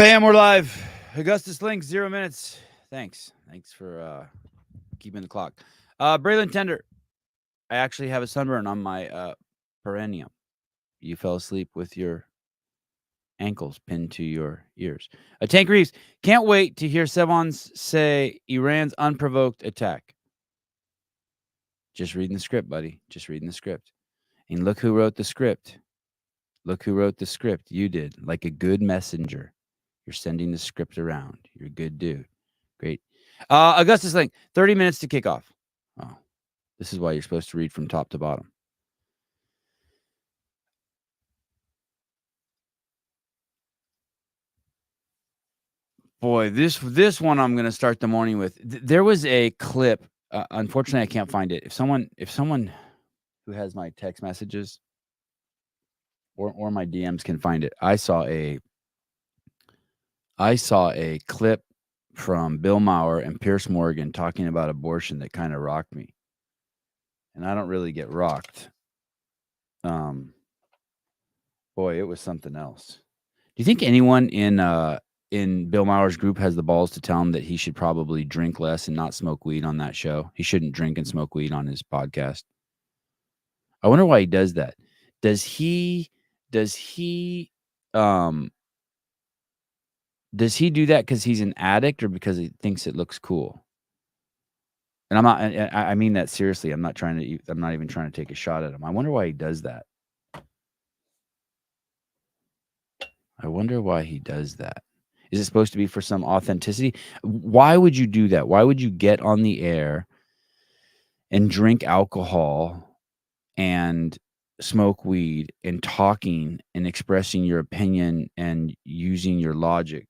Bam, we're live. Augustus Link, 0 minutes. Thanks for keeping the clock. Braylon Tender, I actually have a sunburn on my perineum. You fell asleep with your ankles pinned to your ears. Tank Reeves, can't wait to hear Sevons say Iran's unprovoked attack. Just reading the script, buddy. Just reading the script. And look who wrote the script. Look who wrote the script. You did. Like a good messenger. You're sending the script around. You're a good dude. Great. Augustus Link, 30 minutes to kick off. Oh, this is why you're supposed to read from top to bottom. Boy, this one I'm going to start the morning with. There was a clip. Unfortunately, I can't find it. If someone who has my text messages or my DMs can find it, I saw a clip from Bill Maher and Pierce Morgan talking about abortion that kind of rocked me. And I don't really get rocked. Boy, it was something else. Do you think anyone in Bill Maher's group has the balls to tell him that he should probably drink less and not smoke weed on that show? He shouldn't drink and smoke weed on his podcast. I wonder why he does that. Does he do that because he's an addict or because he thinks it looks cool? And I mean that seriously. I'm not even trying to take a shot at him. I wonder why he does that. I wonder why he does that. Is it supposed to be for some authenticity? Why would you do that? Why would you get on the air and drink alcohol and smoke weed and talking and expressing your opinion and using your logic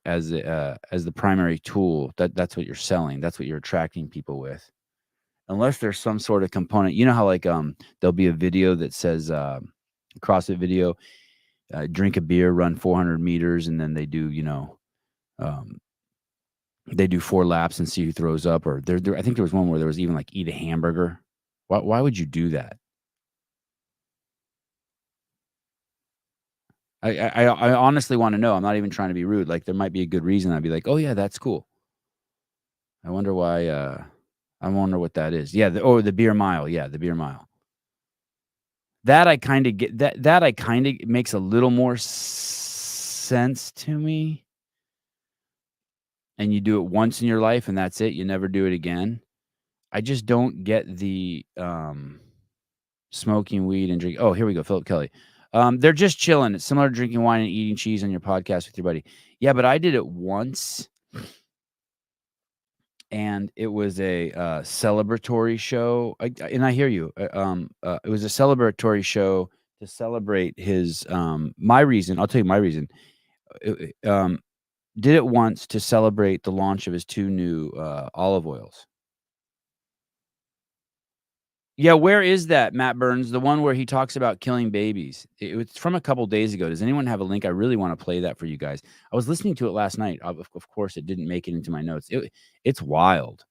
as the primary tool? That's what you're selling. That's what you're attracting people with. Unless there's some sort of component. You know how like there'll be a video that says CrossFit video, drink a beer, run 400 meters, and then they do, they do 4 laps and see who throws up. Or I think there was one where there was even like eat a hamburger. Why would you do that? I honestly want to know. I'm not even trying to be rude. Like there might be a good reason. I'd be like, oh yeah, that's cool. I wonder why. I wonder what that is. Yeah. The beer mile. Yeah, the beer mile. That I kind of get. That I kind of makes a little more sense to me. And you do it once in your life, and that's it. You never do it again. I just don't get the smoking weed and drink. Oh, here we go. Philip Kelly. They're just chilling. It's similar to drinking wine and eating cheese on your podcast with your buddy. Yeah, but I did it once. And it was a celebratory show. And I hear you. It was a celebratory show to celebrate his my reason. I'll tell you my reason. Did it once to celebrate the launch of his 2 new olive oils. Yeah, where is that, Matt Burns? The one where he talks about killing babies. It's from a couple days ago. Does anyone have a link? I really want to play that for you guys. I was listening to it last night. Of course, it didn't make it into my notes. It's wild.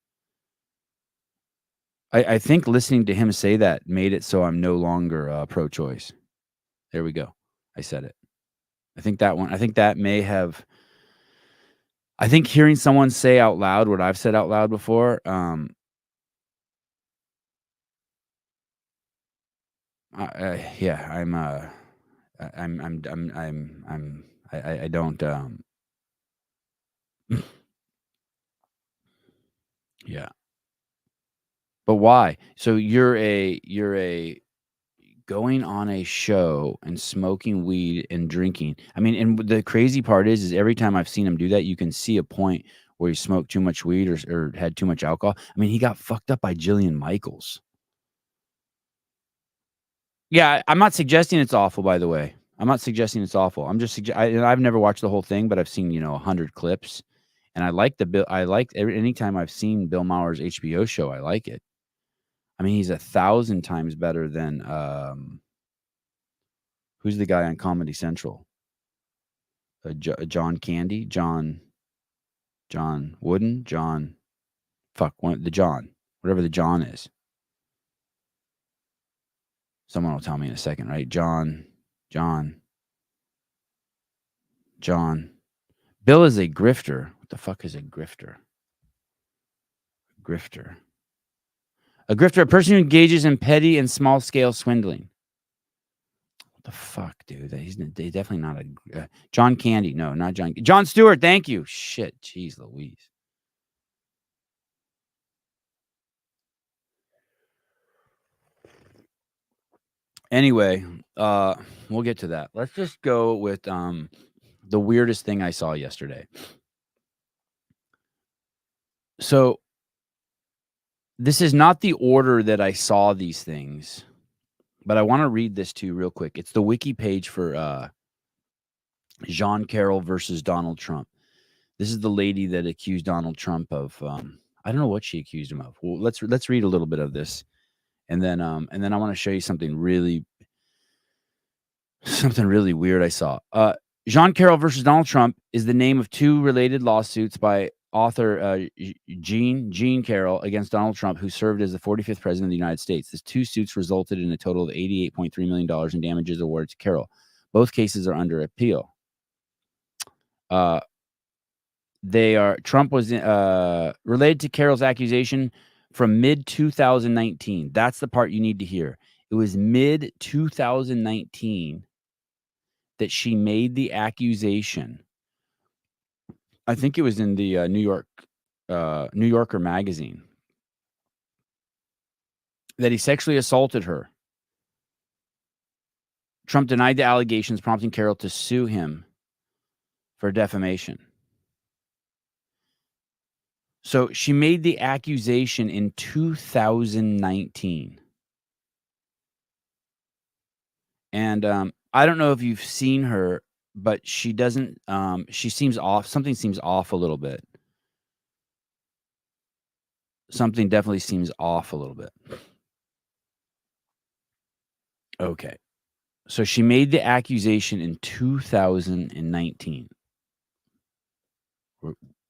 I think listening to him say that made it so I'm no longer pro-choice. There we go. I said it. I think that may have. I think hearing someone say out loud what I've said out loud before. Yeah, I don't. Yeah. But why? So you're a going on a show and smoking weed and drinking. I mean, and the crazy part is every time I've seen him do that, you can see a point where he smoked too much weed or had too much alcohol. I mean, he got fucked up by Jillian Michaels. Yeah, I'm not suggesting it's awful, by the way. I'm not suggesting it's awful. I'm just I've never watched the whole thing, but I've seen 100 clips, and I like anytime I've seen Bill Maher's HBO show, I like it. I mean, he's 1,000 times better than who's the guy on Comedy Central? John Candy, John Wooden, the John, whatever the John is. Someone will tell me in a second, right? John. John. Bill is a grifter. What the fuck is a grifter? Grifter. A grifter, a person who engages in petty and small-scale swindling. What the fuck, dude? He's definitely not a... John Candy. No, not John. John Stewart, thank you. Shit, jeez Louise. Anyway, we'll get to that. Let's just go with the weirdest thing I saw yesterday. So this is not the order that I saw these things, but I want to read this to you real quick. It's the wiki page for Jean Carroll versus Donald Trump. This is the lady that accused Donald Trump of I don't know what she accused him of. Well, let's read a little bit of this, and then I want to show you something really weird I saw. Jean Carroll versus Donald Trump is the name of two related lawsuits by author Jean Carroll against Donald Trump, who served as the 45th president of the United States. The two suits resulted in a total of $88.3 million in damages awarded to Carroll. Both cases are under appeal. Trump was related to Carroll's accusation from mid-2019. That's the part you need to hear. It was mid-2019 that she made the accusation. I think it was in the New Yorker magazine, that he sexually assaulted her. Trump denied the allegations, prompting Carroll to sue him for defamation. So she made the accusation in 2019. And I don't know if you've seen her, but she doesn't, she seems off. Something seems off a little bit. Something definitely seems off a little bit. Okay. So she made the accusation in 2019.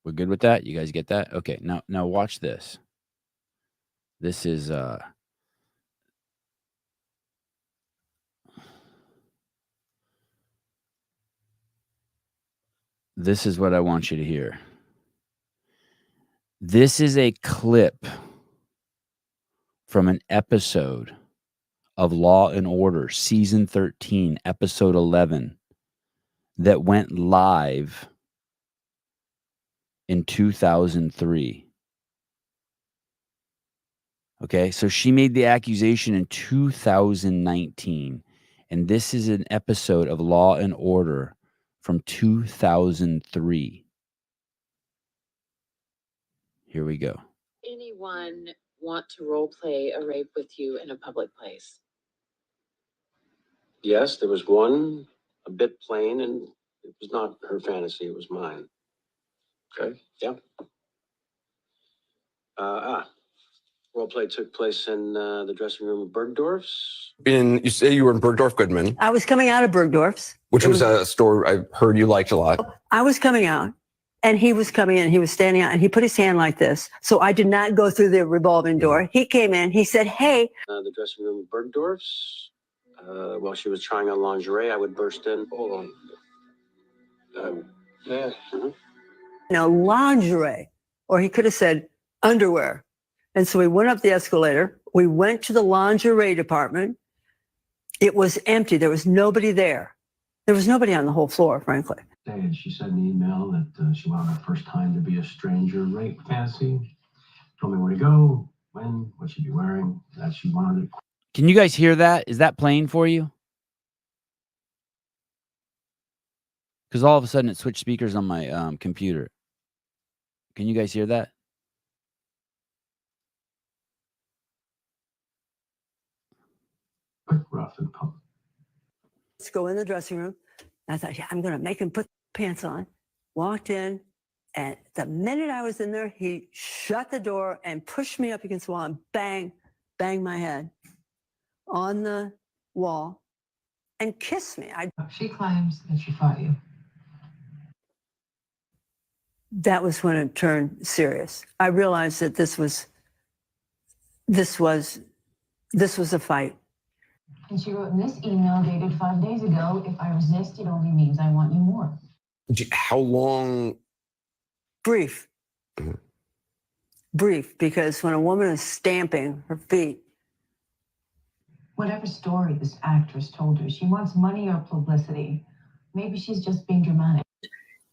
We're good with that? You guys get that? Okay. Now watch this. This is this is what I want you to hear. This is a clip from an episode of Law and Order, season 13, episode 11, that went live in 2003. Okay, so she made the accusation in 2019, and this is an episode of Law and Order from 2003. Here we go. Anyone want to role play a rape with you in a public place? Yes, there was one, a bit plain, and it was not her fantasy, it was mine. Okay. Yeah. Role play took place in the dressing room of Bergdorf's. You say you were in Bergdorf Goodman. I was coming out of Bergdorf's. Which was a store I heard you liked a lot. I was coming out, and he was coming in. He was standing out, and he put his hand like this. So I did not go through the revolving door. He came in. He said, hey. The dressing room of Bergdorf's. While she was trying on lingerie, I would burst in. Hold on. Yeah. No, lingerie. Or he could have said underwear. And so we went up the escalator. We went to the lingerie department. It was empty. There was nobody there. There was nobody on the whole floor, frankly. And she said in the email that she wanted her first time to be a stranger rape fantasy. Told me where to go, when, what she'd be wearing, that she wanted it. Can you guys hear that? Is that playing for you? Because all of a sudden it switched speakers on my computer. Can you guys hear that? Quick, rough, and pump. Let's go in the dressing room. I thought, yeah, I'm going to make him put pants on. Walked in, and the minute I was in there, he shut the door and pushed me up against the wall and bang my head on the wall and kissed me. She claims that she fought you. That was when it turned serious. I realized that this was a fight. And she wrote in this email dated 5 days ago, if I resist, it only means I want you more. How long? Brief. Mhm. Brief, because when a woman is stamping her feet, Whatever story this actress told her, she wants money or publicity. Maybe she's just being dramatic.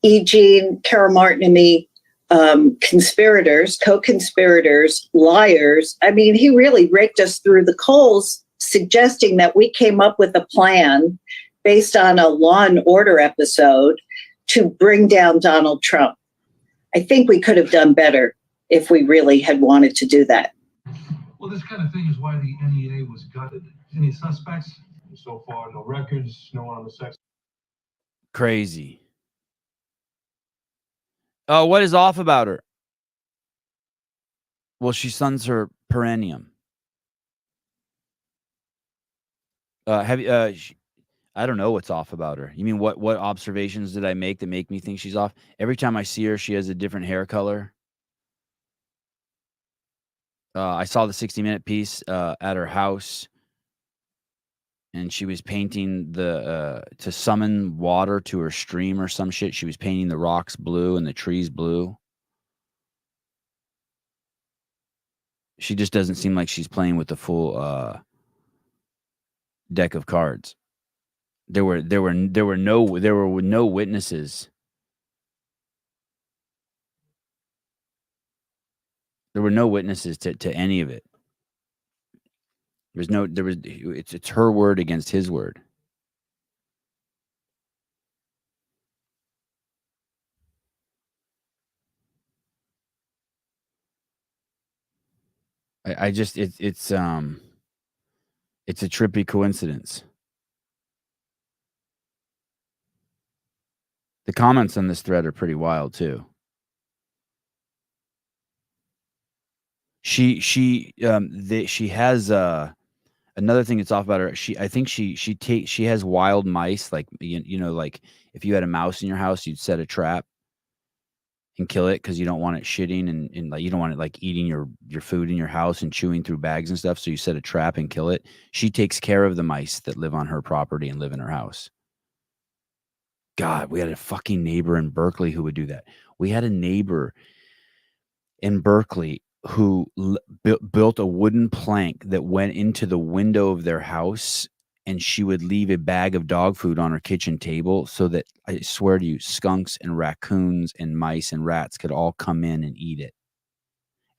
E.g., Carroll Martin and me, conspirators, co-conspirators, liars. I mean, he really raked us through the coals, suggesting that we came up with a plan based on a Law and Order episode to bring down Donald Trump. I think we could have done better if we really had wanted to do that. Well, this kind of thing is why the NEA was gutted. Any suspects? So far, no records, no one on the sex. Crazy. Oh, what is off about her? Well, she suns her perineum. Have you? I don't know what's off about her. You mean what observations did I make that make me think she's off? Every time I see her, she has a different hair color. I saw the 60-minute piece at her house, and she was painting to summon water to her stream or some shit. She was painting the rocks blue and the trees blue. She just doesn't seem like she's playing with the full deck of cards. There were no witnesses. There were no witnesses to any of it. It's her word against his word. It's a trippy coincidence. The comments on this thread are pretty wild too. She has another thing that's off about her. I think she has wild mice, like like if you had a mouse in your house, you'd set a trap and kill it because you don't want it shitting and like you don't want it like eating your food in your house and chewing through bags and stuff. So you set a trap and kill it. She takes care of the mice that live on her property and live in her house. God, we had a fucking neighbor in Berkeley who would do that. We had a neighbor in Berkeley who built a wooden plank that went into the window of their house, and she would leave a bag of dog food on her kitchen table so that, I swear to you, skunks and raccoons and mice and rats could all come in and eat it.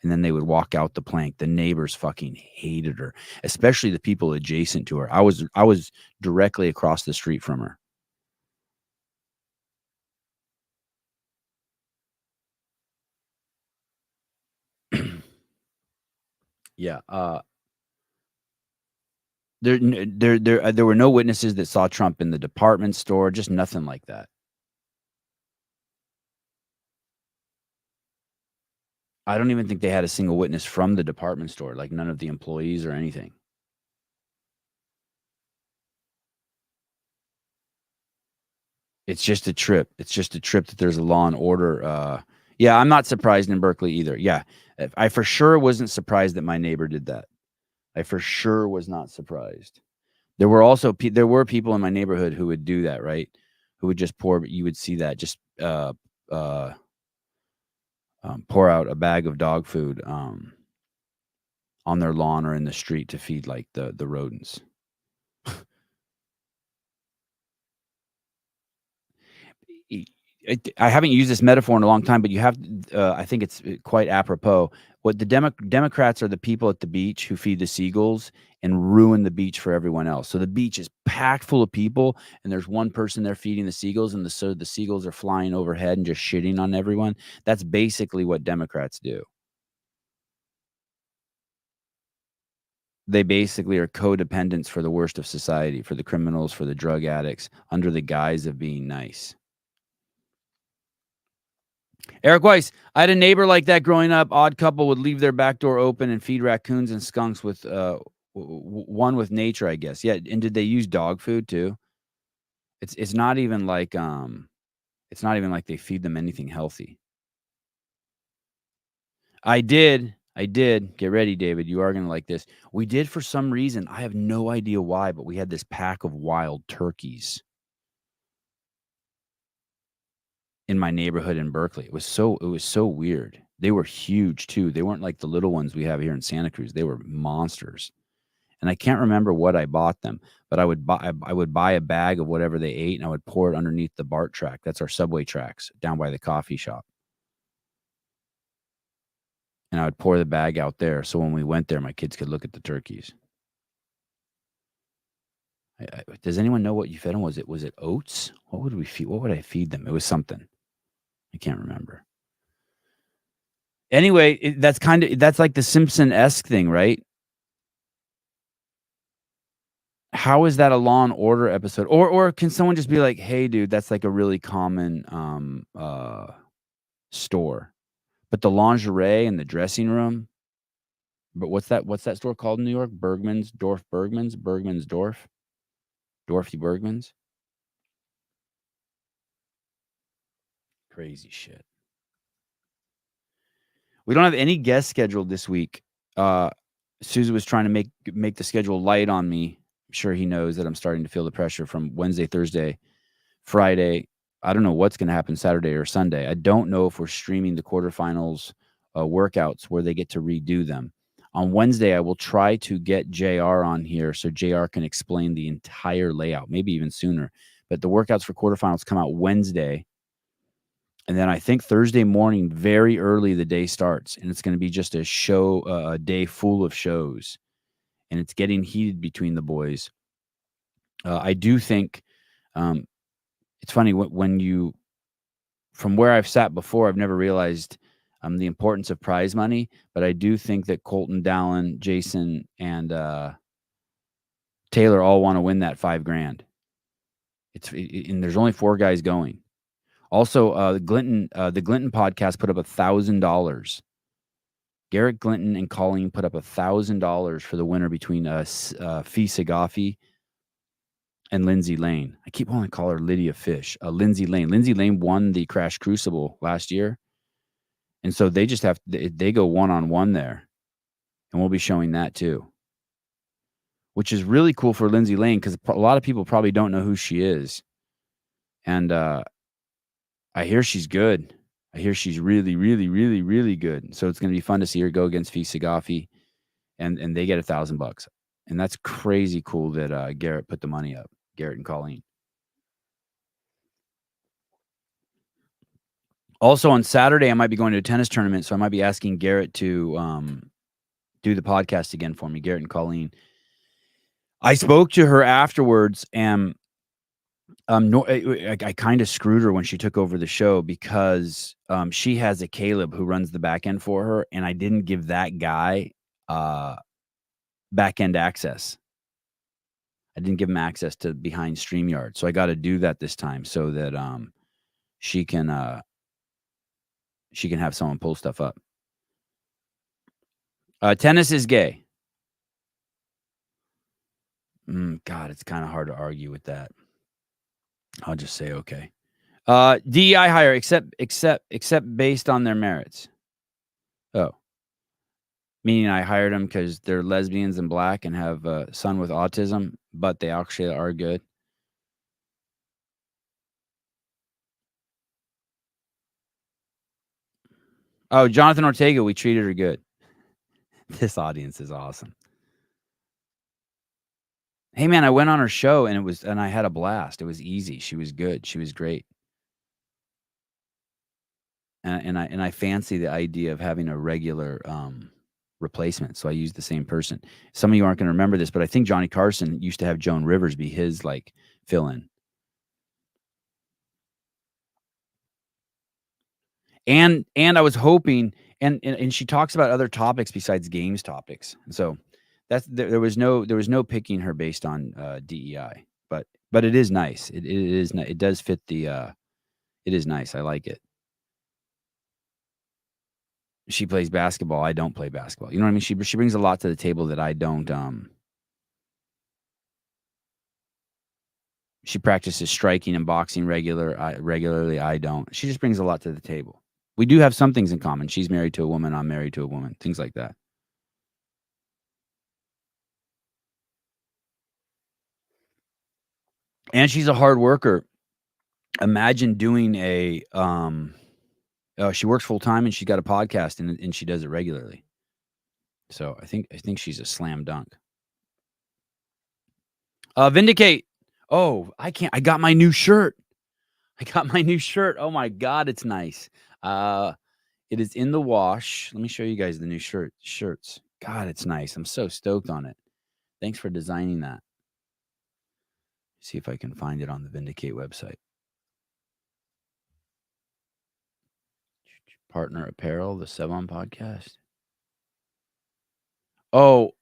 And then they would walk out the plank. The neighbors fucking hated her, especially the people adjacent to her. I was directly across the street from her. Yeah. There were no witnesses that saw Trump in the department store, just nothing like that. I don't even think they had a single witness from the department store, like none of the employees or anything. It's just a trip. It's just a trip that there's a Law and Order. Yeah, I'm not surprised in Berkeley either. Yeah, I for sure wasn't surprised that my neighbor did that. I for sure was not surprised. There were people in my neighborhood who would do that, right? Who would just pour. You would see that just pour out a bag of dog food on their lawn or in the street to feed like the rodents. I haven't used this metaphor in a long time, but you have. I think it's quite apropos. What the Democrats are the people at the beach who feed the seagulls and ruin the beach for everyone else. So the beach is packed full of people, and there's one person there feeding the seagulls, and so the seagulls are flying overhead and just shitting on everyone. That's basically what Democrats do. They basically are codependents for the worst of society, for the criminals, for the drug addicts, under the guise of being nice. Eric Weiss, I had a neighbor like that growing up. Odd couple would leave their back door open and feed raccoons and skunks with one with nature, I guess. Yeah, and did they use dog food too? It's not even like they feed them anything healthy. I did. Get ready, David. You are going to like this. We did, for some reason. I have no idea why, but we had this pack of wild turkeys. in my neighborhood in Berkeley. It was so weird. They were huge too. They weren't like the little ones we have here in Santa Cruz. They were monsters. And I can't remember what I bought them, but I would buy a bag of whatever they ate, and I would pour it underneath the BART track. That's our subway tracks down by the coffee shop. And I would pour the bag out there, so when we went there, my kids could look at the turkeys. Does anyone know what you fed them? Was it oats? What would we feed? What would I feed them? It was something. I can't remember. Anyway, that's like the Simpson-esque thing, right? How is that a Law and Order episode? Or can someone just be like, hey, dude, that's like a really common store. But the lingerie and the dressing room. But what's that store called in New York? Bergman's Dorf. Dorothy Bergman's. Crazy shit. We don't have any guests scheduled this week. Susan was trying to make the schedule light on me. I'm sure he knows that I'm starting to feel the pressure from Wednesday, Thursday, Friday. I don't know what's going to happen Saturday or Sunday. I don't know if we're streaming the quarterfinals workouts where they get to redo them. On Wednesday, I will try to get JR on here so JR can explain the entire layout, maybe even sooner. But the workouts for quarterfinals come out Wednesday. And then I think Thursday morning, very early, the day starts. And it's going to be just a day full of shows. And it's getting heated between the boys. I do think it's funny when you, from where I've sat before, I've never realized the importance of prize money. But I do think that Colton, Dallin, Jason, and Taylor all want to win that $5,000. And there's only 4 guys going. Also, the Glinton podcast put up $1,000. Garrett Glinton and Colleen put up $1,000 for the winner between Fee Sagafi and Lindsay Lane. I keep wanting to call her Lydia Fish. Lindsay Lane. Lindsay Lane won the Crash Crucible last year. And so they just they go one-on-one there. And we'll be showing that too. Which is really cool for Lindsay Lane because a lot of people probably don't know who she is. And I hear she's good. I hear she's really, really, really, really good. So it's going to be fun to see her go against Fee Sagafi, and they get $1,000. And that's crazy cool that Garrett put the money up. Garrett and Colleen. Also on Saturday, I might be going to a tennis tournament, so I might be asking Garrett to do the podcast again for me. Garrett and Colleen. I spoke to her afterwards, and I kind of screwed her when she took over the show because she has a Caleb who runs the back end for her, and I didn't give that guy back end access. I didn't give him access to behind StreamYard, so I got to do that this time so that she can have someone pull stuff up. Tennis is gay. God, it's kind of hard to argue with that. I'll just say okay. DEI hire except based on their merits. Oh, meaning I hired them because they're lesbians and black and have a son with autism, but they actually are good. Oh, Jonathan Ortega, we treated her good. This audience is awesome. Hey man, I went on her show and I had a blast. It was easy. She was good. She was great. And I fancy the idea of having a regular replacement. So I used the same person. Some of you aren't going to remember this, but I think Johnny Carson used to have Joan Rivers be his like fill-in. And I was hoping, and she talks about other topics besides games topics. So there was no picking her based on DEI, but it is nice. It does fit the. It is nice. I like it. She plays basketball. I don't play basketball. You know what I mean? She brings a lot to the table that I don't. She practices striking and boxing regularly. I don't. She just brings a lot to the table. We do have some things in common. She's married to a woman. I'm married to a woman. Things like that. And she's a hard worker. imagine doing a she works full time and she's got a podcast and she does it regularly. So I think she's a slam dunk. Vindicate. Oh, I got my new shirt. Oh my God, it's nice. It is in the wash. Let me show you guys the new shirts. God, it's nice. I'm so stoked on it. Thanks for designing that. See if I can find it on the Vindicate website. Partner Apparel, the Sevon podcast. Oh,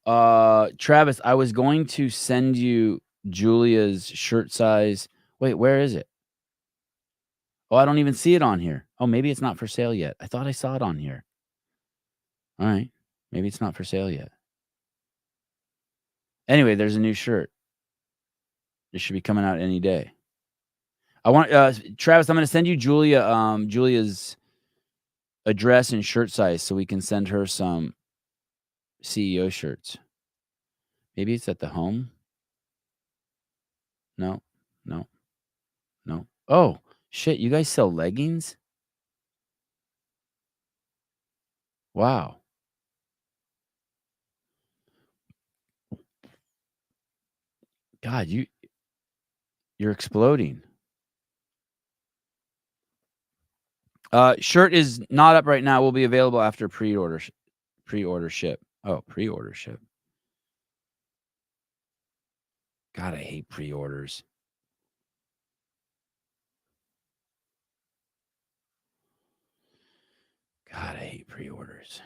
Travis, I was going to send you Julia's shirt size. Wait, where is it? Oh, I don't even see it on here. Oh, maybe it's not for sale yet. I thought I saw it on here. All right. Maybe it's not for sale yet. Anyway, there's a new shirt. It should be coming out any day. I want Travis, I'm going to send you Julia's address and shirt size so we can send her some CEO shirts. Maybe it's at the home. No. Oh, shit, you guys sell leggings? Wow. God, you're exploding. Shirt is not up right now. Will be available after pre-order ship. Oh, pre-order ship. God, I hate pre-orders. God, I hate pre-orders.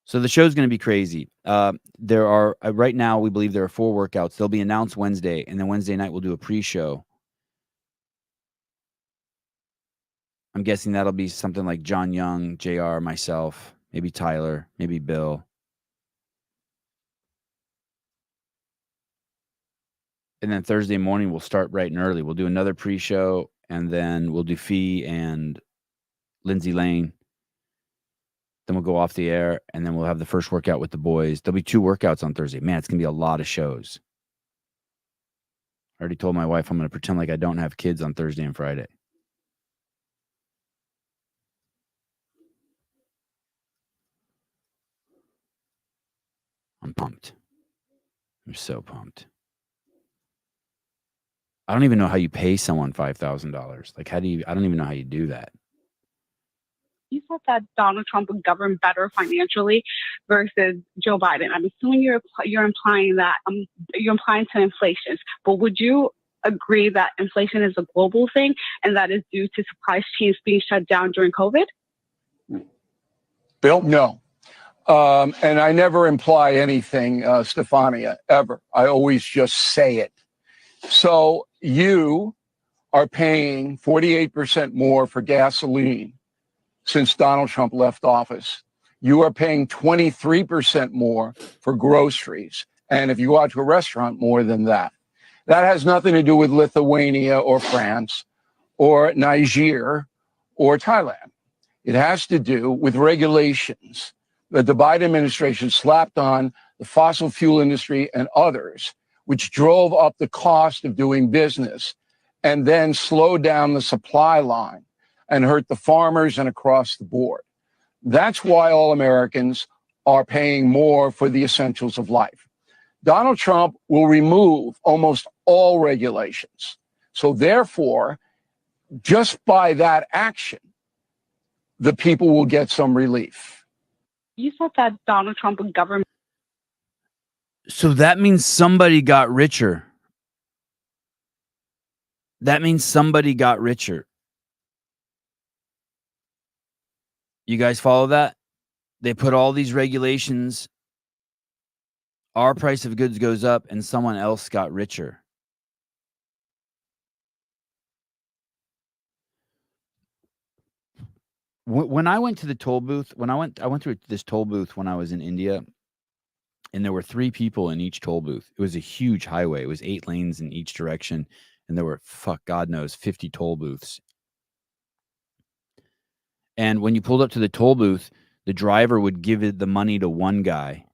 So the show's going to be crazy. There are right now, we believe there are 4 workouts. They'll be announced Wednesday, and then Wednesday night we'll do a pre-show. I'm guessing that'll be something like John Young, JR, myself, maybe Tyler, maybe Bill. And then Thursday morning we'll start bright and early. We'll do another pre-show, and then we'll do Fee and Lindsay Lane. Then we'll go off the air, and then we'll have the first workout with the boys. There'll be 2 workouts on Thursday. Man, it's going to be a lot of shows. I already told my wife I'm going to pretend like I don't have kids on Thursday and Friday. I'm pumped. I'm so pumped. I don't even know how you pay someone $5,000. Like, I don't even know how you do that. You said that Donald Trump would govern better financially versus Joe Biden. I'm assuming you're implying that you're implying to inflation. But would you agree that inflation is a global thing and that is due to supply chains being shut down during COVID? Bill? No. And I never imply anything, Stefania, ever. I always just say it. So you are paying 48% more for gasoline since Donald Trump left office. You are paying 23% more for groceries. And if you go out to a restaurant, more than that. That has nothing to do with Lithuania or France or Niger or Thailand. It has to do with regulations that the Biden administration slapped on the fossil fuel industry and others, which drove up the cost of doing business and then slowed down the supply line and hurt the farmers and across the board. That's why all Americans are paying more for the essentials of life. Donald Trump will remove almost all regulations. So therefore, just by that action, the people will get some relief. You said that Donald Trump would govern. So that means somebody got richer. You guys follow that? They put all these regulations. Our price of goods goes up and someone else got richer. When I went to the toll booth, I went through this toll booth when I was in India, and there were 3 people in each toll booth. It was a huge highway. It was 8 lanes in each direction, and there were, God knows, 50 toll booths. And when you pulled up to the toll booth, the driver would give the money to one guy.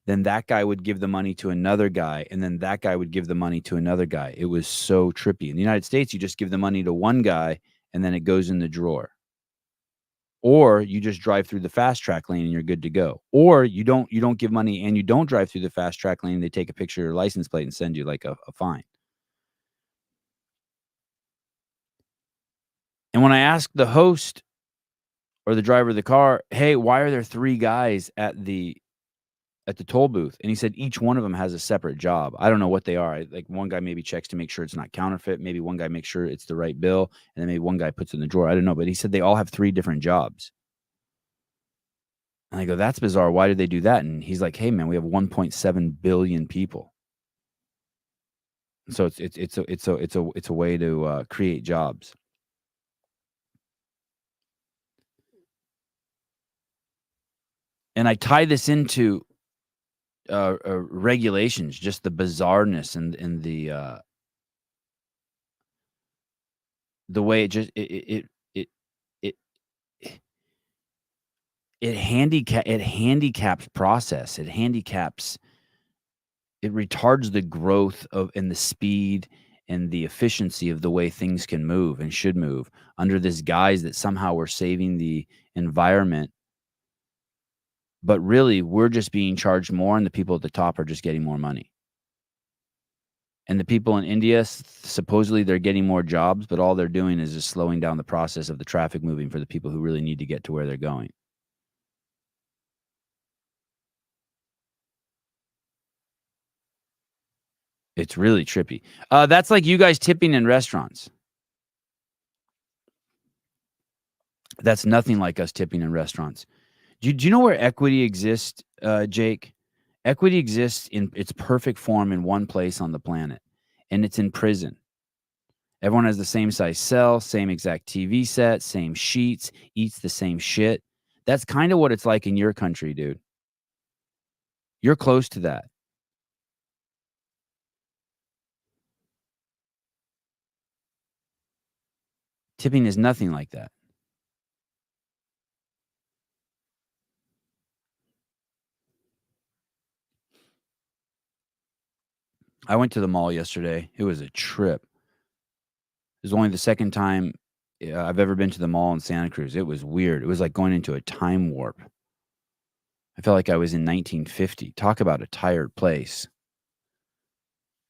then that guy would give the money to another guy, and then that guy would give the money to another guy. It was so trippy. In the United States, you just give the money to one guy, and then it goes in the drawer. Or you just drive through the fast track lane and you're good to go. Or you don't give money and you don't drive through the fast track lane. They take a picture of your license plate and send you like a fine. And when I asked the host or the driver of the car, hey, why are there 3 guys at the toll booth? And he said each one of them has a separate job. I don't know what they are. Like one guy maybe checks to make sure it's not counterfeit. Maybe one guy makes sure it's the right bill. And then maybe one guy puts it in the drawer. I don't know. But he said they all have 3 different jobs. And I go, that's bizarre. Why did they do that? And he's like, hey, man, we have 1.7 billion people. So it's a way to create jobs. And I tie this into regulations, just the bizarreness and the way it handicaps process. It retards the growth of and the speed and the efficiency of the way things can move and should move under this guise that somehow we're saving the environment. But really, we're just being charged more, and the people at the top are just getting more money. And the people in India, supposedly they're getting more jobs, but all they're doing is just slowing down the process of the traffic moving for the people who really need to get to where they're going. It's really trippy. That's like you guys tipping in restaurants. That's nothing like us tipping in restaurants. Do you know where equity exists, Jake? Equity exists in its perfect form in one place on the planet, and it's in prison. Everyone has the same size cell, same exact TV set, same sheets, eats the same shit. That's kind of what it's like in your country, dude. You're close to that. Tipping is nothing like that. I went to the mall yesterday. It was a trip. It was only the second time I've ever been to the mall in Santa Cruz. It was weird. It was like going into a time warp. I felt like I was in 1950. Talk about a tired place.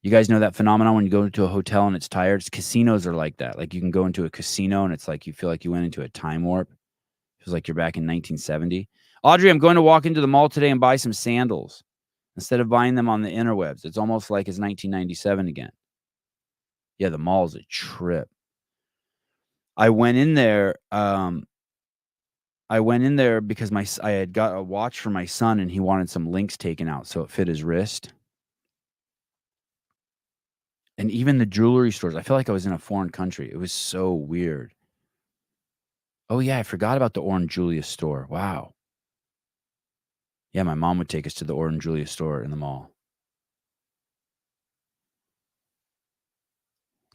You guys know that phenomenon when you go into a hotel and it's tired? Casinos are like that. Like you can go into a casino and it's like you feel like you went into a time warp. It feels like you're back in 1970. Audrey, I'm going to walk into the mall today and buy some sandals instead of buying them on the interwebs. It's almost like it's 1997 again. Yeah, the mall's a trip. I went in there because I had got a watch for my son and he wanted some links taken out so it fit his wrist. And even the jewelry stores, I feel like I was in a foreign country. It was so weird. Oh, yeah, I forgot about the Orange Julius store. Wow. Yeah, my mom would take us to the Orange Julius store in the mall.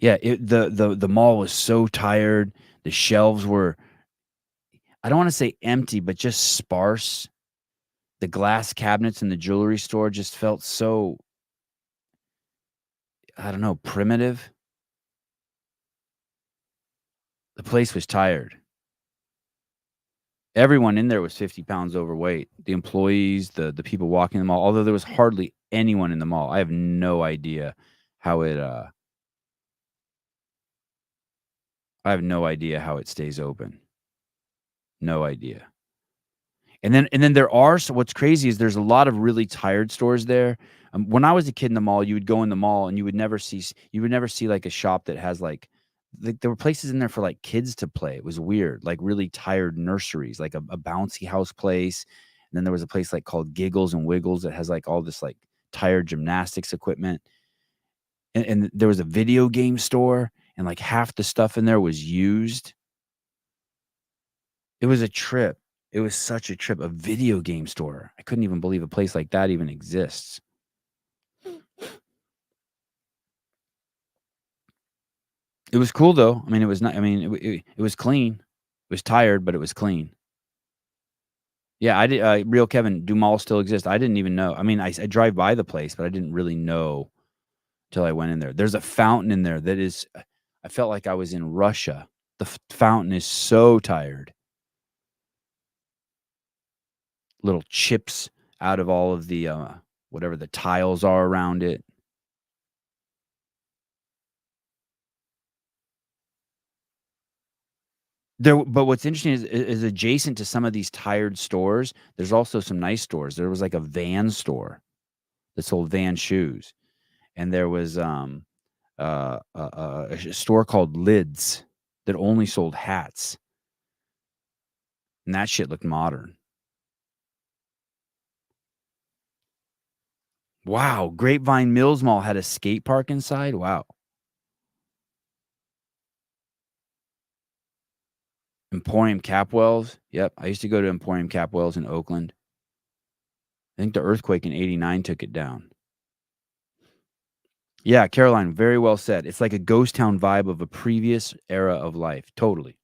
Yeah, the mall was so tired. The shelves were, I don't want to say empty, but just sparse. The glass cabinets in the jewelry store just felt so, I don't know, primitive. The place was tired. Everyone in there was 50 pounds overweight. The employees, the people walking the mall, although there was hardly anyone in the mall. I have no idea how it stays open. No idea. And then there are, so what's crazy is there's a lot of really tired stores there. When I was a kid in the mall, you would go in the mall and you would never see like a shop that has like there were places in there for like kids to play. It was weird, like really tired nurseries, like a bouncy house place. And then there was a place like called Giggles and Wiggles that has like all this like tired gymnastics equipment. And there was a video game store and like half the stuff in there was used. It was a trip. It was such a trip. A video game store. I couldn't even believe a place like that even exists. It was cool though. I mean, it was not. I mean, it was clean. It was tired, but it was clean. Yeah, I did. Real Kevin, do malls still exist? I didn't even know. I mean, I drive by the place, but I didn't really know till I went in there. There's a fountain in there that is. I felt like I was in Russia. The fountain is so tired. Little chips out of all of the whatever the tiles are around it. But what's interesting is adjacent to some of these tired stores, there's also some nice stores. There was like a Van store that sold Van shoes, and there was a store called Lids that only sold hats, and that shit looked modern. Wow, Grapevine Mills Mall had a skate park inside. Wow. Emporium Capwells. Yep, I used to go to Emporium Capwells in Oakland. I think the earthquake in '89 took it down. Yeah, Caroline, very well said. It's like a ghost town vibe of a previous era of life. Totally.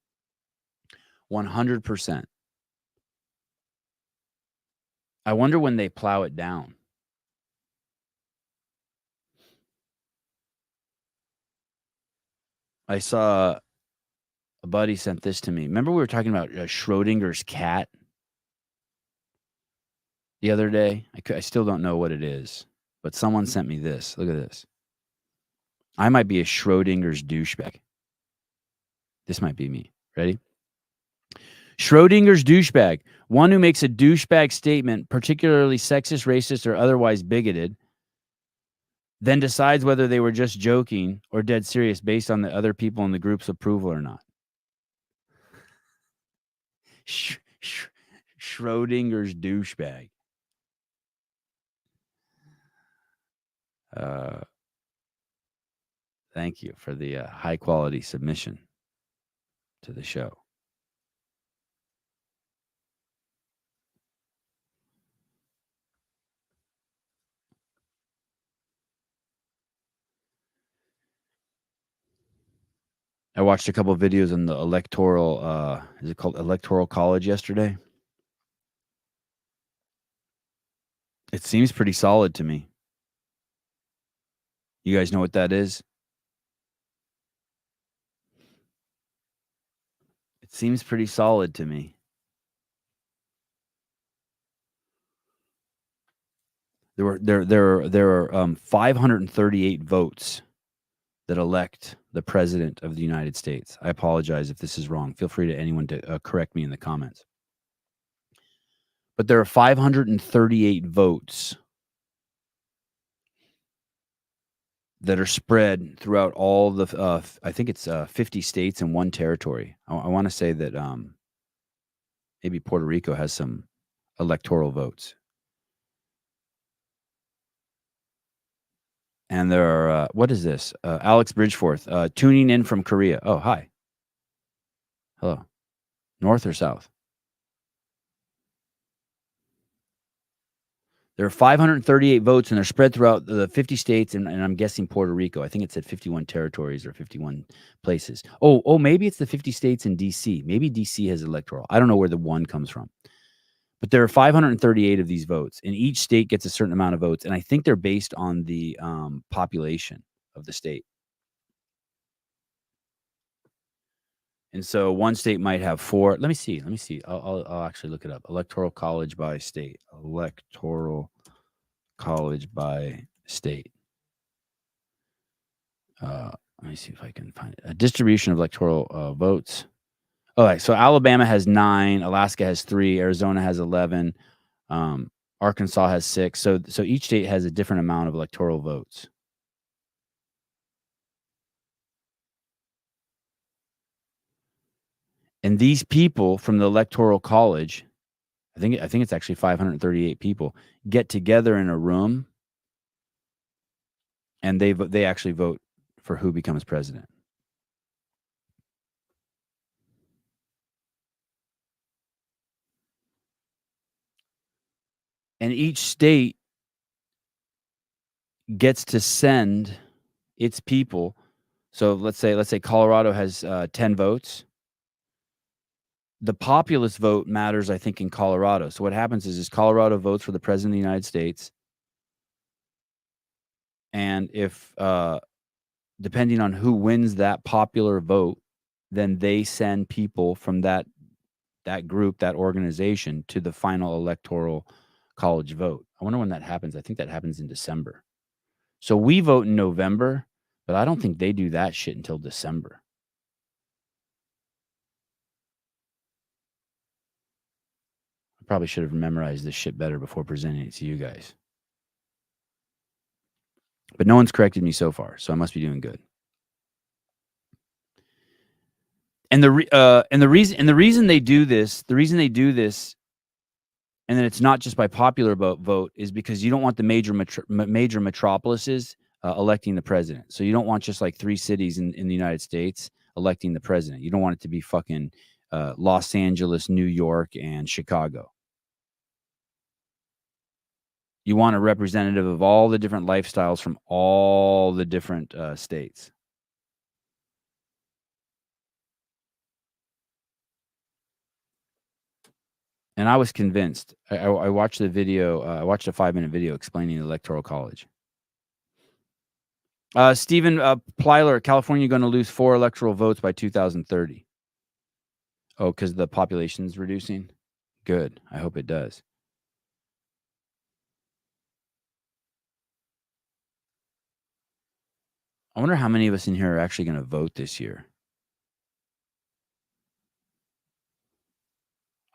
100%. I wonder when they plow it down. I saw a buddy sent this to me. Remember we were talking about Schrodinger's cat the other day? I still don't know what it is, but someone sent me this. Look at this. I might be a Schrodinger's douchebag. This might be me. Ready? Schrodinger's douchebag. One who makes a douchebag statement, particularly sexist, racist, or otherwise bigoted, then decides whether they were just joking or dead serious based on the other people in the group's approval or not. Schrodinger's douchebag. Thank you for the high quality submission to the show. I watched a couple of videos on the Electoral, is it called Electoral College yesterday? It seems pretty solid to me. You guys know what that is? It seems pretty solid to me. There are 538 votes that elect the president of the United States. I apologize if this is wrong. Feel free to anyone to correct me in the comments. But there are 538 votes that are spread throughout all the, I think it's 50 states and one territory. I want to say that maybe Puerto Rico has some electoral votes. And there are, what is this? Alex Bridgeforth, tuning in from Korea. Oh, hi. Hello. North or south? There are 538 votes, and they're spread throughout the 50 states, and I'm guessing Puerto Rico. I think it said 51 territories or 51 places. Oh, maybe it's the 50 states in D.C. Maybe D.C. has electoral. I don't know where the one comes from. But there are 538 of these votes, and each state gets a certain amount of votes, and I think they're based on the population of the state. And so one state might have 4. Let me see. I'll actually look it up. Electoral college by state. Electoral college by state. Let me see if I can find it. A distribution of electoral votes. All right. So Alabama has 9. Alaska has 3. Arizona has 11. Arkansas has 6. So each state has a different amount of electoral votes. And these people from the Electoral College, I think it's actually 538 people, get together in a room, and they actually vote for who becomes president. And each state gets to send its people. So let's say Colorado has 10 votes. the populist vote matters, I think, in Colorado. So what happens is Colorado votes for the president of the United States. And if, depending on who wins that popular vote, then they send people from that group, that organization, to the final electoral college vote. I wonder when that happens. I think that happens in December. So we vote in November, but I don't think they do that shit until December. I probably should have memorized this shit better before presenting it to you guys. But no one's corrected me so far, so I must be doing good. And the reason they do this, and then it's not just by popular vote, is because you don't want the major metropolises electing the president. So you don't want just like 3 cities in the United States electing the president. You don't want it to be fucking Los Angeles, New York, and Chicago. You want a representative of all the different lifestyles from all the different states. And I was convinced. I watched the video. I watched a 5-minute video explaining the Electoral College. Stephen Plyler, California going to lose 4 electoral votes by 2030. Oh, because the population's reducing? Good. I hope it does. I wonder how many of us in here are actually going to vote this year.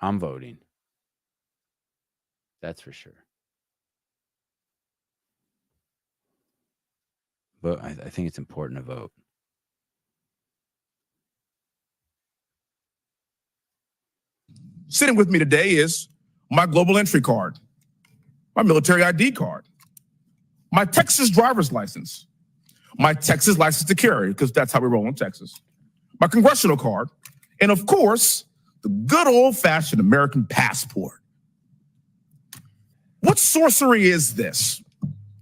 I'm voting. That's for sure. But I think it's important to vote. Sitting with me today is my global entry card, my military ID card, my Texas driver's license, my Texas license to carry, because that's how we roll in Texas, my congressional card, and of course, the good old-fashioned American passport. What sorcery is this?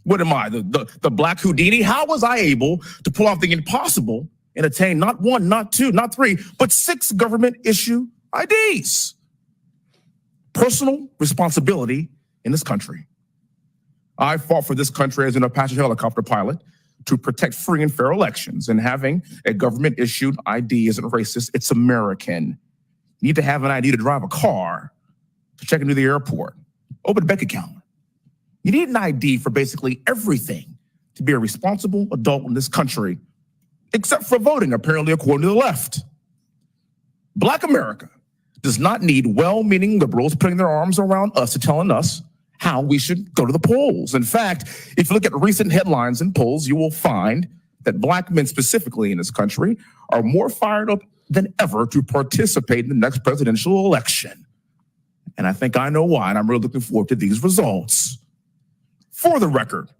What am I, the Black Houdini? How was I able to pull off the impossible and attain not 1, not 2, not 3, but 6 government-issue IDs? Personal responsibility in this country. I fought for this country as an Apache helicopter pilot to protect free and fair elections, and having a government-issued ID isn't racist, it's American. You need to have an ID to drive a car, to check into the airport, open a bank account. You need an ID for basically everything to be a responsible adult in this country, except for voting, apparently, according to the left. Black America does not need well-meaning liberals putting their arms around us and telling us how we should go to the polls. In fact, if you look at recent headlines and polls, you will find that Black men specifically in this country are more fired up than ever to participate in the next presidential election. And I think I know why, and I'm really looking forward to these results. For the record,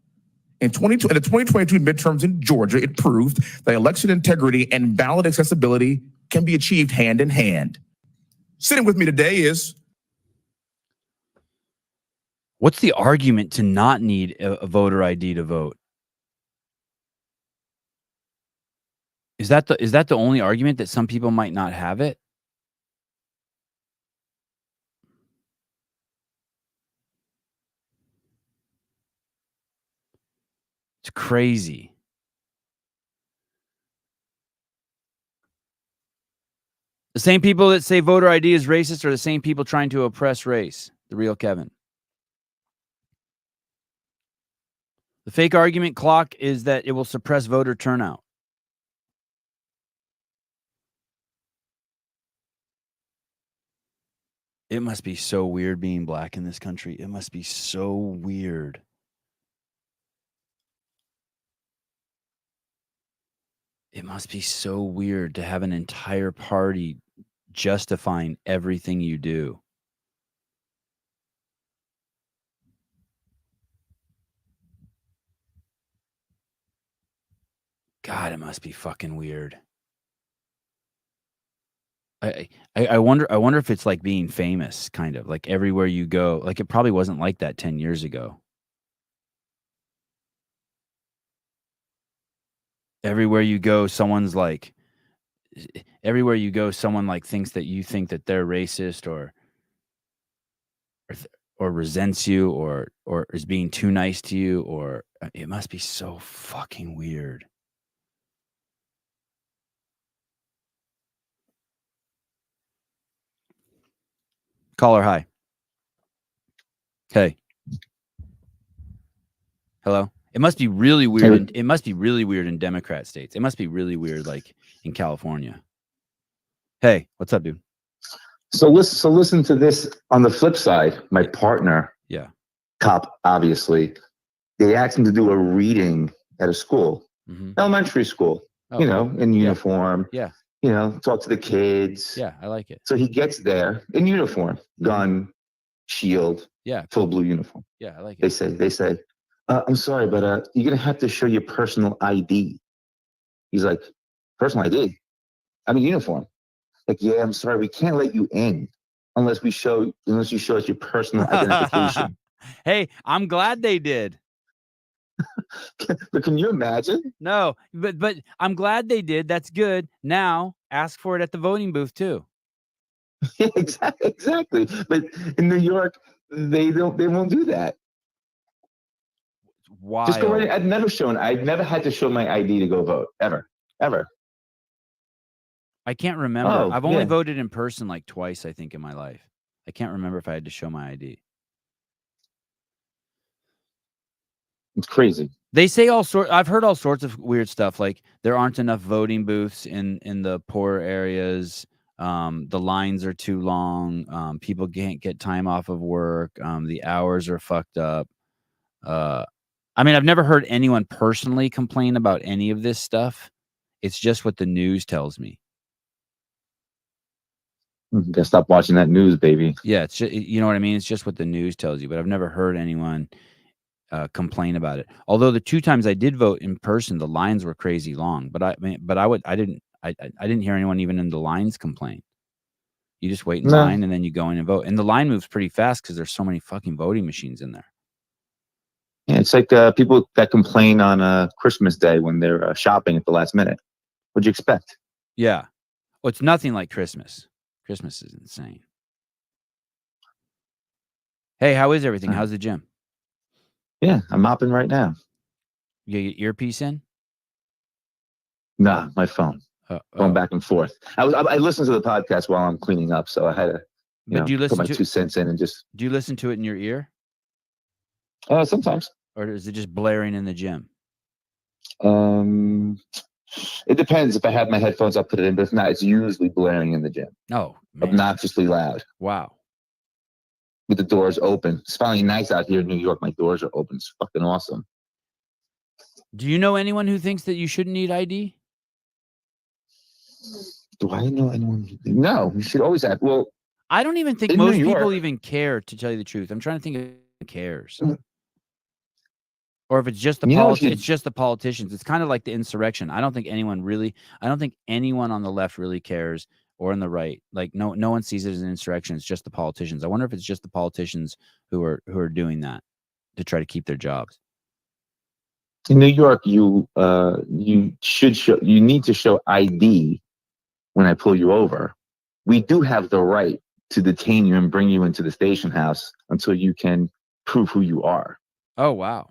in the 2022 midterms in Georgia, it proved that election integrity and ballot accessibility can be achieved hand in hand. Sitting with me today is... What's the argument to not need a voter ID to vote? Is that the only argument, that some people might not have it? It's crazy. The same people that say voter ID is racist are the same people trying to oppress race. The real Kevin. The fake argument clock is that it will suppress voter turnout. It must be so weird being Black in this country. It must be so weird. It must be so weird to have an entire party justifying everything you do. God, it must be fucking weird. I wonder if it's like being famous, kind of like everywhere you go. Like it probably wasn't like that 10 years ago. Everywhere you go, someone's like everywhere you go, someone like thinks that you think that they're racist or resents you or is being too nice to you, or it must be so fucking weird. Caller, hi. Hey. Hello. It must be really weird. It must be really weird in Democrat states. It must be really weird, like in California. Hey, what's up, dude? So listen to this. On the flip side, my partner, Yeah, cop, obviously, they asked him to do a reading at a school, Mhm. elementary school, Oh, you know, cool. in Yeah. uniform, Yeah, you know, talk to the kids. yeah, I like it. So he gets there in uniform, gun, shield, Yeah, full cool. blue uniform. Yeah, I like They it. say, I'm sorry, but you're going to have to show your personal ID. He's like, personal ID? I'm in uniform. Like, yeah, I'm sorry, we can't let you in unless you show us your personal identification. Hey, I'm glad they did. But can you imagine? No, but I'm glad they did. That's good. Now ask for it at the voting booth too. Yeah, exactly. But in New York, they won't do that. Wild. Just go right in. I've never had to show my ID to go vote, ever. I can't remember. Oh, I've only yeah. voted in person like twice, I think, in my life. I can't remember if I had to show my ID. It's crazy. They say I've heard all sorts of weird stuff, like there aren't enough voting booths in the poorer areas. The lines are too long. People can't get time off of work. The hours are fucked up. I mean, I've never heard anyone personally complain about any of this stuff. It's just what the news tells me. You gotta stop watching that news, baby. Yeah, it's just, you know what I mean? It's just what the news tells you, but I've never heard anyone complain about it. Although the 2 times I did vote in person, the lines were crazy long, but I didn't hear anyone even in the lines complain. You just wait in No. line and then you go in and vote. And the line moves pretty fast because there's so many fucking voting machines in there. Yeah, it's like people that complain on Christmas Day when they're shopping at the last minute. What'd you expect? Yeah. Well, it's nothing like Christmas. Christmas is insane. Hey, how is everything? How's the gym? Yeah, I'm mopping right now. You get your earpiece in? Nah, my phone. Going back and forth. I listened to the podcast while I'm cleaning up, so I had to But do you put listen my to 2 cents in and just. Do you listen to it in your ear? Sometimes. Or is it just blaring in the gym? It depends. If I have my headphones, I'll put it in. But if not, it's usually blaring in the gym. Oh, man. Obnoxiously loud. Wow. With the doors open. It's finally nice out here in New York. My doors are open. It's fucking awesome. Do you know anyone who thinks that you shouldn't need ID? Do I know anyone? No, you should always have. Well, I don't even think in most New people York- even care, to tell you the truth. I'm trying to think of who cares. Or if it's just the it's just the politicians. It's kind of like the insurrection. I don't think anyone on the left really cares, or on the right. Like no one sees it as an insurrection. It's just the politicians. I wonder if it's just the politicians who are doing that to try to keep their jobs. In New York, you need to show ID when I pull you over. We do have the right to detain you and bring you into the station house until you can prove who you are. Oh, wow.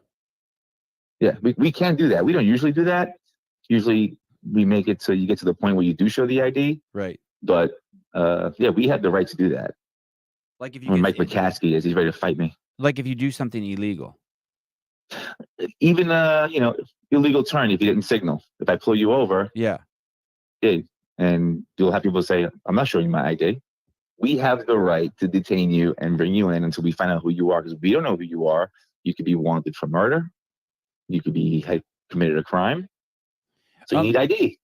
Yeah, we can do that. We don't usually do that. Usually we make it so you get to the point where you do show the ID. Right. But yeah, we have the right to do that. Like if you when Mike McCaskey is, he's ready to fight me. Like if you do something illegal. Even illegal turn if you didn't signal. If I pull you over, yeah, and you'll have people say, "I'm not showing my ID." We have the right to detain you and bring you in until we find out who you are, because we don't know who you are. You could be wanted for murder. You could be committed a crime. So you need ID.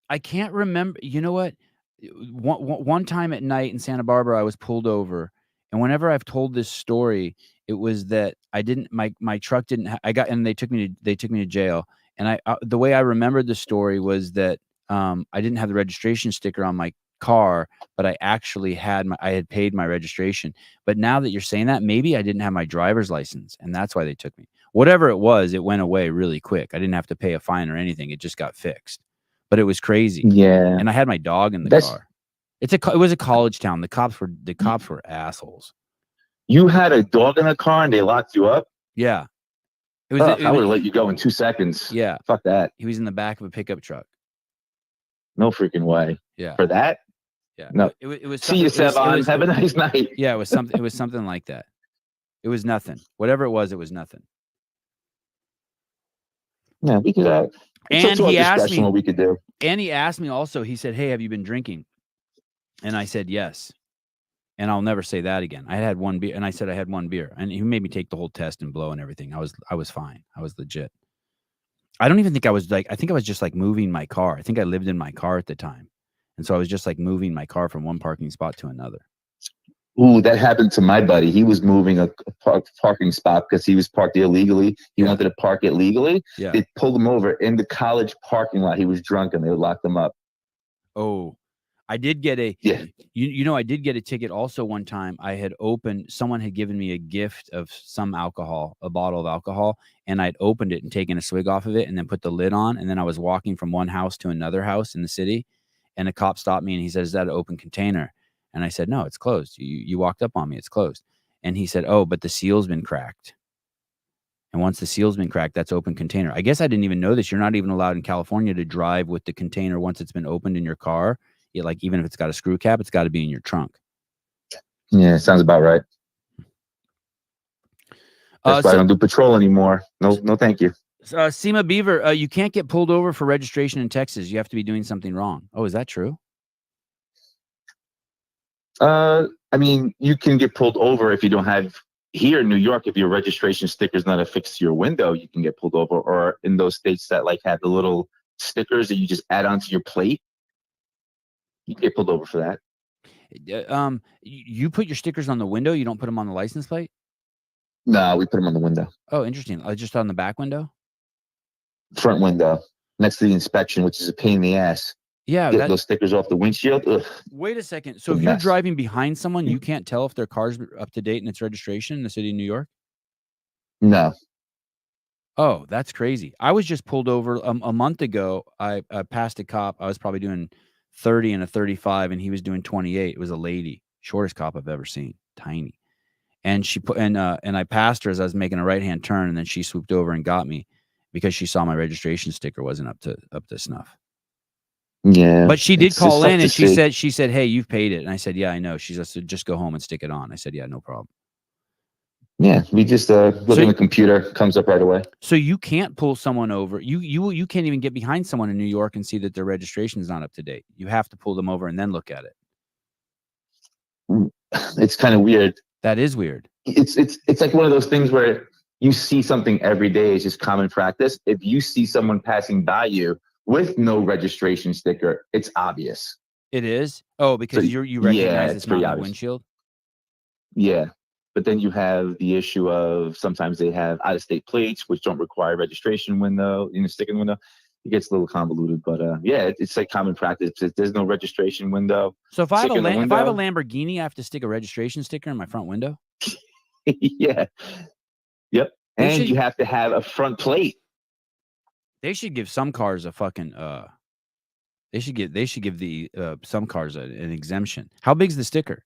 I can't remember. You know what? One time at night in Santa Barbara, I was pulled over, and whenever I've told this story, it was that I didn't. My truck didn't. And they took me to jail. And the way I remembered the story was that I didn't have the registration sticker on my car, but I actually had I had paid my registration. But now that you're saying that, maybe I didn't have my driver's license, and that's why they took me. Whatever it was, it went away really quick. I didn't have to pay a fine or anything. It just got fixed. but it was crazy. Yeah. And I had my dog in the That's- car. It was a college town. The cops were assholes. You had a dog in the car and they locked you up? Yeah. It was, I would have let you go in 2 seconds. Yeah. Fuck that. He was in the back of a pickup truck. No freaking way. Yeah. For that? Yeah. No. It was See you, Sevon. Have a nice night. Yeah, it was something like that. It was nothing. Whatever it was nothing. Yeah, we could And he asked me what we could do. And he asked me also, he said, "Hey, have you been drinking?" And I said, "Yes." And I'll never say that again. I had one beer, and I said I had one beer, and he made me take the whole test and blow and everything. I was fine. I was legit. I don't even think I was like, I think I was just like moving my car. I think I lived in my car at the time. And so I was just like moving my car from one parking spot to another. Ooh, that happened to my buddy. He was moving a parking spot because he was parked illegally. He wanted to park it legally. Yeah. They pulled him over in the college parking lot. He was drunk and they locked him up. Oh, I did get I did get a ticket also one time. I had someone had given me a gift of some alcohol, a bottle of alcohol, and I'd opened it and taken a swig off of it and then put the lid on. And then I was walking from one house to another house in the city, and a cop stopped me and he said, "Is that an open container?" And I said, "No, it's closed. You walked up on me. It's closed." And he said, "Oh, but the seal's been cracked. And once the seal's been cracked, that's open container." I guess I didn't even know this. You're not even allowed in California to drive with the container once it's been opened in your car. Like even if it's got a screw cap, it's got to be in your trunk. Yeah, sounds about right. That's why I don't do patrol anymore. No, thank you. Seema Beaver, you can't get pulled over for registration in Texas. You have to be doing something wrong. Oh, is that true? I mean, you can get pulled over if you don't have here in New York. If your registration sticker is not affixed to your window, you can get pulled over. Or in those states that like have the little stickers that you just add onto your plate, you get pulled over for that. You put your stickers on the window. You don't put them on the license plate. No, we put them on the window. Oh, interesting. Just on the back window. Front window, next to the inspection, which is a pain in the ass. Yeah, get those stickers off the windshield. Ugh. Wait a second. So if you're driving behind someone, you can't tell if their car's up to date in its registration in the city of New York? No. Oh, that's crazy. I was just pulled over a month ago. I passed a cop. I was probably doing 30 and a 35, and he was doing 28. It was a lady, shortest cop I've ever seen, tiny. And she put and I passed her as I was making a right-hand turn, and then she swooped over and got me because she saw my registration sticker wasn't up to snuff. Yeah. But she did call in and she said, "Hey, you've paid it." And I said, "Yeah, I know." She said, "Just go home and stick it on." I said, "Yeah, no problem." Yeah, we just look in the computer, comes up right away. So you can't pull someone over. You can't even get behind someone in New York and see that their registration is not up to date. You have to pull them over and then look at it. It's kind of weird. That is weird. It's like one of those things where you see something every day. It's just common practice. If you see someone passing by you with no registration sticker, it's obvious. It is? Oh, because you recognize it's not on the windshield? Yeah. But then you have the issue of sometimes they have out-of-state plates, which don't require registration window, sticker window. It gets a little convoluted, but yeah, it's like common practice. There's no registration window. So if I have a Lamborghini, I have to stick a registration sticker in my front window? Yeah. Yep. And you have to have a front plate. They should give some cars a fucking they should give the some cars an exemption. How big's the sticker?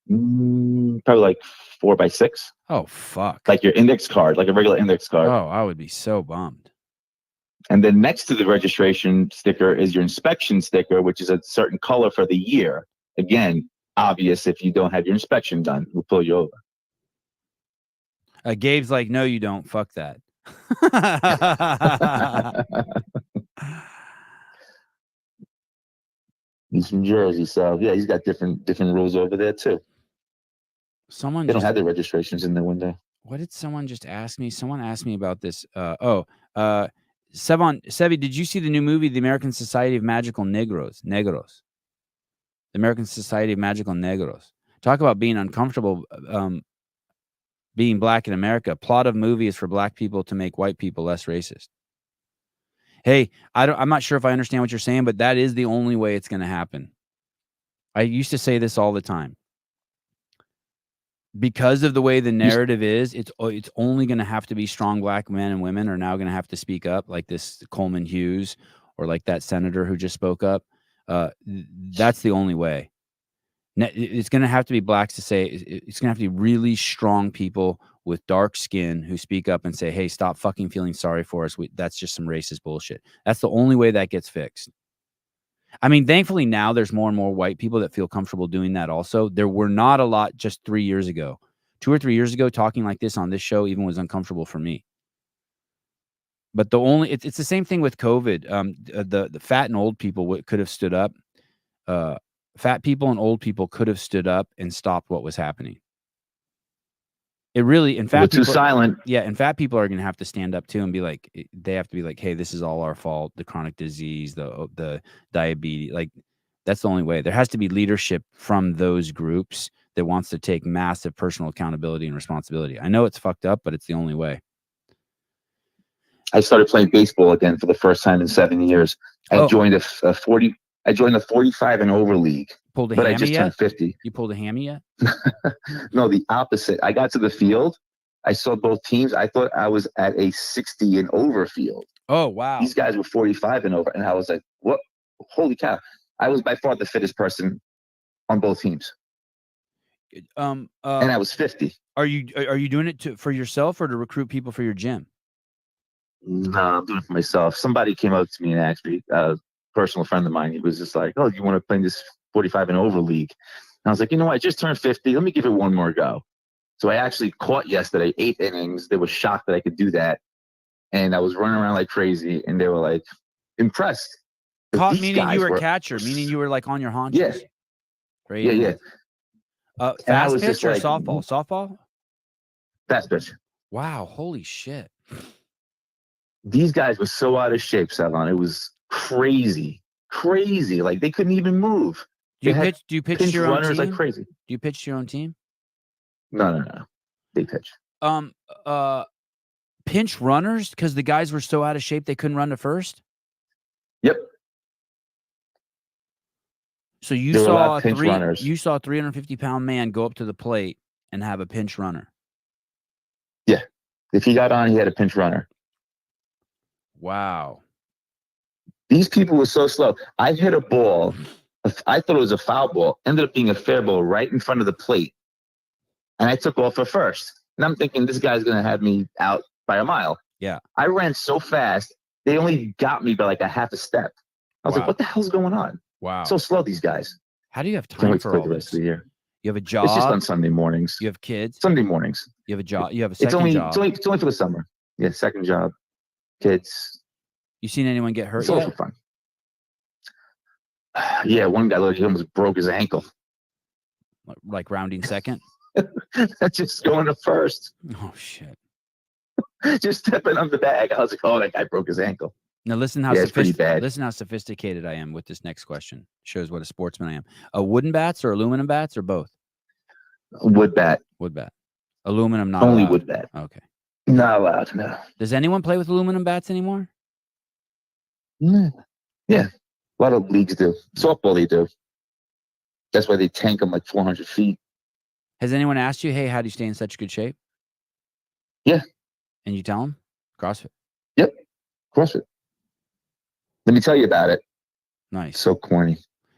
Probably like 4x6. Oh fuck! Like your index card, like a regular index card. Oh, I would be so bummed. And then next to the registration sticker is your inspection sticker, which is a certain color for the year. Again, obvious if you don't have your inspection done, we'll pull you over. Gabe's like, "No, you don't. Fuck that." He's from Jersey, so yeah, he's got different rules over there too. They don't have their registrations in their window. What did someone just ask me? Someone asked me about this. Sevi, did you see the new movie, The American Society of Magical Negros? The American Society of Magical Negros. Talk about being uncomfortable being black in America. Plot of movie is for black people to make white people less racist. Hey, I'm not sure if I understand what you're saying, but that is the only way it's going to happen. I used to say this all the time. Because of the way the narrative is, it's only going to have to be strong black men and women are now going to have to speak up, like this Coleman Hughes or like that senator who just spoke up, that's the only way. It's going to have to be blacks to say, it's going to have to be really strong people with dark skin who speak up and say, hey, stop fucking feeling sorry for us. That's just some racist bullshit. That's the only way that gets fixed. I mean, thankfully now there's more and more white people that feel comfortable doing that also. There were not a lot just 3 years ago. 2 or 3 years ago, talking like this on this show even was uncomfortable for me. But it's the same thing with COVID. The fat and old people could have stood up. Fat people and old people could have stood up and stopped what was happening. It really, in fact, too silent. Yeah, and fat people are going to have to stand up too and be like, they have to be like, hey, this is all our fault. The chronic disease, the diabetes, like that's the only way. There has to be leadership from those groups that wants to take massive personal accountability and responsibility. I know it's fucked up, but it's the only way. I started playing baseball again for the first time in 7 years. I joined a 45 and over league. Pulled a but hammy I just yet? turned 50. You pulled a hammy yet? No, the opposite. I got to the field. I saw both teams. I thought I was at a 60 and over field. Oh, wow. These guys were 45 and over. And I was like, what? Holy cow. I was by far the fittest person on both teams. And I was 50. Are you doing it for yourself or to recruit people for your gym? No, I'm doing it for myself. Somebody came up to me and asked me, a personal friend of mine, he was just like, oh, you want to play in this 45 and over league? And I was like, you know what? I just turned 50. Let me give it one more go. So I actually caught yesterday 8 innings. They were shocked that I could do that. And I was running around like crazy. And they were like impressed. Caught meaning you were catcher, meaning you were like on your haunches. Yeah. Great. Yeah. Fast pitch or softball? Softball? Fast pitch. Wow. Holy shit. These guys were so out of shape, Savon. It was crazy. Like they couldn't even move. Do you pitch to your own team? Like crazy. Do you pitch to your own team? No. They pitch. Pinch runners because the guys were so out of shape they couldn't run to first? Yep. So you saw a 350-pound man go up to the plate and have a pinch runner. Yeah. If he got on, he had a pinch runner. Wow. These people were so slow. I hit a ball. I thought it was a foul ball. Ended up being a fair ball right in front of the plate. And I took off for first. And I'm thinking this guy's going to have me out by a mile. Yeah. I ran so fast. They only got me by like a half a step. I was like, what the hell's going on? Wow. So slow, these guys. How do you have time for all the rest this? of the year? You have a job? It's just on Sunday mornings. You have kids? Sunday mornings. You have a job? You have a second job? It's only for the summer. Yeah, second job. Kids. You seen anyone get hurt It's all yet? for fun. Yeah, one guy he almost broke his ankle. Like rounding second? Just going to first. Oh, shit. Just stepping on the bag. I was like, oh, that guy broke his ankle. Now listen how listen how sophisticated I am with this next question. Shows what a sportsman I am. Wooden bats or aluminum bats or both? Wood bat. Wood bat. Aluminum not Only allowed. wood bat. Okay. Not allowed, no. Does anyone play with aluminum bats anymore? Yeah. A lot of leagues do. Softball they do. That's why they tank them like 400 feet. Has anyone asked you, hey, how do you stay in such good shape? Yeah. And you tell them? CrossFit. Yep. CrossFit. Let me tell you about it. Nice. So corny.